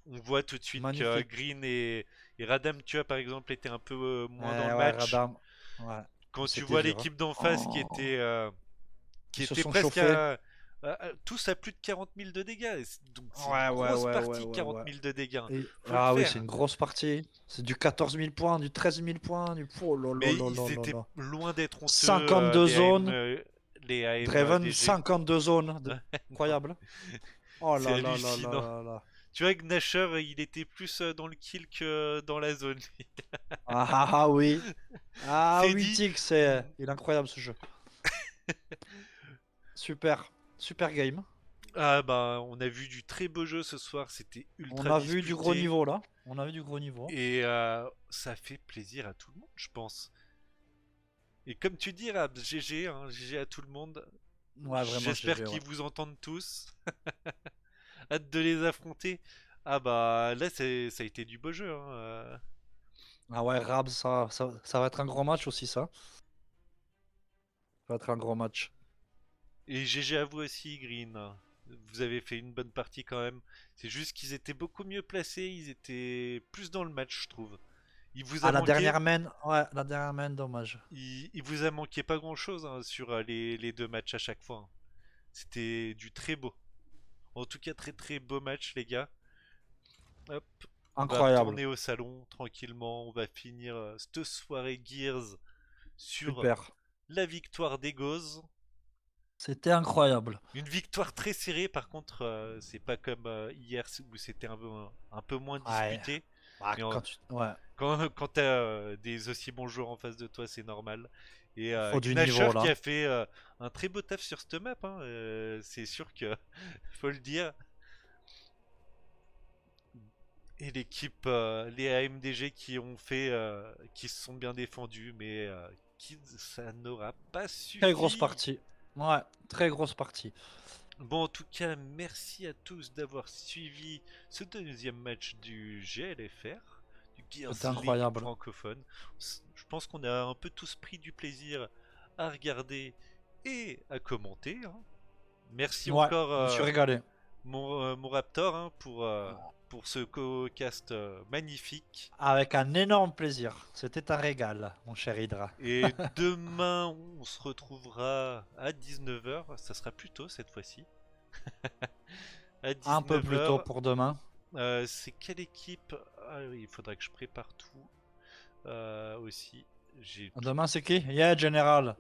on voit tout de suite que Magnifique. Green et Radam, tu as par exemple été un peu moins dans le Ouais, match. Radam. Ouais. Quand tu C'était vois dur, hein. l'équipe d'en face Oh. qui Ils se était sont presque chauffés. tous à plus de 40 000 de dégâts. Donc c'est Ouais, une ouais, grosse ouais, partie, ouais, ouais, 40 ouais. 000 de dégâts. Et- Faut le Ah oui, faire. c'est une grosse partie. C'est du 14 000 points, du 13 000 points, du. Oh là là Mais là là ils là étaient là. loin d'être honteux. 52 les AM, zones. les AM Draven, DG. 52 zones. Incroyable. Oh C'est là là là hallucinant. là là là. Tu vois que Gnashar, il était plus dans le kill que dans la zone. Ah ah ah oui. Ah C'est oui, dit. Tix, il est incroyable ce jeu. Super. Super game. Ah bah, on a vu du très beau jeu ce soir, c'était ultra On a vu du gros disputé. niveau là. On a vu du gros niveau. Et ça fait plaisir à tout le monde, je pense. Et comme tu dis, Rab, GG, hein, GG à tout le monde. Ouais, vraiment. J'espère GG, qu'ils ouais. vous entendent tous. Hâte de les affronter. Ah bah là, ça a été du beau jeu. Hein. Ah ouais, Rabs, ça va être un gros match aussi, ça. Ça va être un gros match. Et GG à vous aussi, Green. Vous avez fait une bonne partie quand même. C'est juste qu'ils étaient beaucoup mieux placés, ils étaient plus dans le match, je trouve. Il vous a Ah, la manqué, dernière main, ouais, la dernière main, dommage. il vous a manqué pas grand-chose hein, sur les deux matchs à chaque fois, hein. C'était du très beau. En tout cas, très très beau match, les gars. Hop, on va Incroyable, retourner au salon tranquillement. On va finir cette soirée Gears sur super. la victoire des Gauze. C'était incroyable. Une victoire très serrée, par contre, c'est pas comme hier où c'était un peu moins Ouais. disputé. Ah, Mais ouais, quand t'as des aussi bons joueurs en face de toi, c'est normal. Et faut du Gnasher niveau qui là. a fait un très beau taf sur cette map, hein, c'est sûr que faut le dire. Et l'équipe, les AMDG qui ont fait, qui se sont bien défendus, mais ça n'aura pas Très grosse suffi. partie. Ouais, très grosse partie. Bon, en tout cas, merci à tous d'avoir suivi ce deuxième match du GLFR, du Gears C'était League incroyable. francophone. Je pense qu'on a un peu tous pris du plaisir à regarder et à commenter, hein. Merci Ouais, encore je me suis régalé. mon Raptor hein, pour ce co-cast magnifique. Avec un énorme plaisir. C'était un régal, mon cher Hydra. Et demain, on se retrouvera à 19h. Ça sera plus tôt cette fois-ci. À Un peu plus tôt 19h. pour demain. C'est quelle équipe? Ah oui, il faudrait que je prépare tout aussi. J'ai Demain, c'est qui? Yeah, General.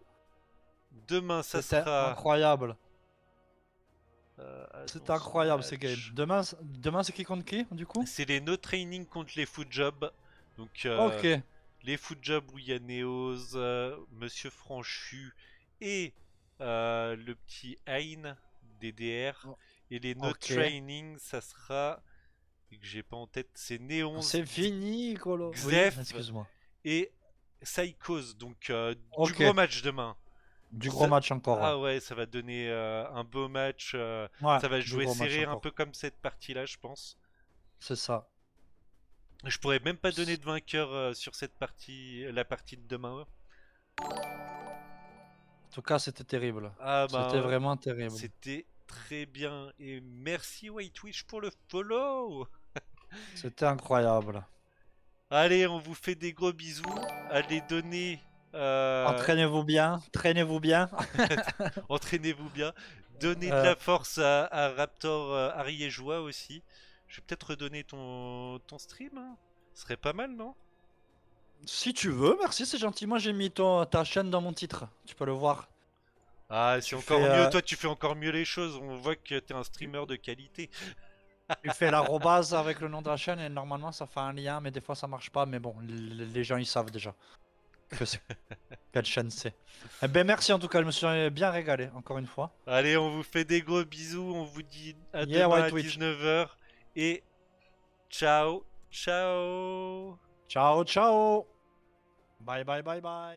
Demain, ça C'était sera incroyable. C'était annonce incroyable ces games. match. Demain c'est qui contre qui, du coup? C'est les no training contre les foot jobs. Donc Ok, les foot jobs où il y a Neos, Monsieur Franchu et le petit Hein DDR. O- Et les no ok. training, ça sera que j'ai pas en tête, c'est Néons, C'est fini, Colo. Oui, Xef excuse-moi. et Psychos. Donc du Ok, gros match demain. du gros Ça- match encore, ouais. Ah ouais, ça va donner un beau match. Ouais, Ça va se du jouer gros match serré, un encore. peu comme cette partie-là, je pense. C'est ça. Je pourrais même pas donner de vainqueur sur cette partie, la partie de demain. En tout cas, c'était terrible. Ah C'était bah, vraiment terrible. c'était très bien. Et merci White Witch pour le follow. C'était incroyable. Allez, on vous fait des gros bisous. Allez donner. Entraînez-vous bien, traînez-vous bien. Entraînez-vous bien. Donnez de Euh, la force à Raptor ariégeois aussi. Je vais peut-être redonner ton stream, hein. Ce serait pas mal, non? Si tu veux, merci, c'est gentil. Moi, j'ai mis ta chaîne dans mon titre. Tu peux le voir. Ah, c'est Tu encore fais, mieux. Toi, tu fais encore mieux les choses. On voit que t'es un streamer de qualité. tu fais l'arrobase avec le nom de la chaîne et normalement ça fait un lien, mais des fois ça marche pas. Mais bon, les gens ils savent déjà que c'est quelle chaîne c'est. Eh ben merci en tout cas, je me suis bien régalé encore une fois. Allez, on vous fait des gros bisous. On vous dit à Yeah, demain White à Witch. 19h. Et ciao, ciao. Ciao, ciao. Bye, bye, bye, bye.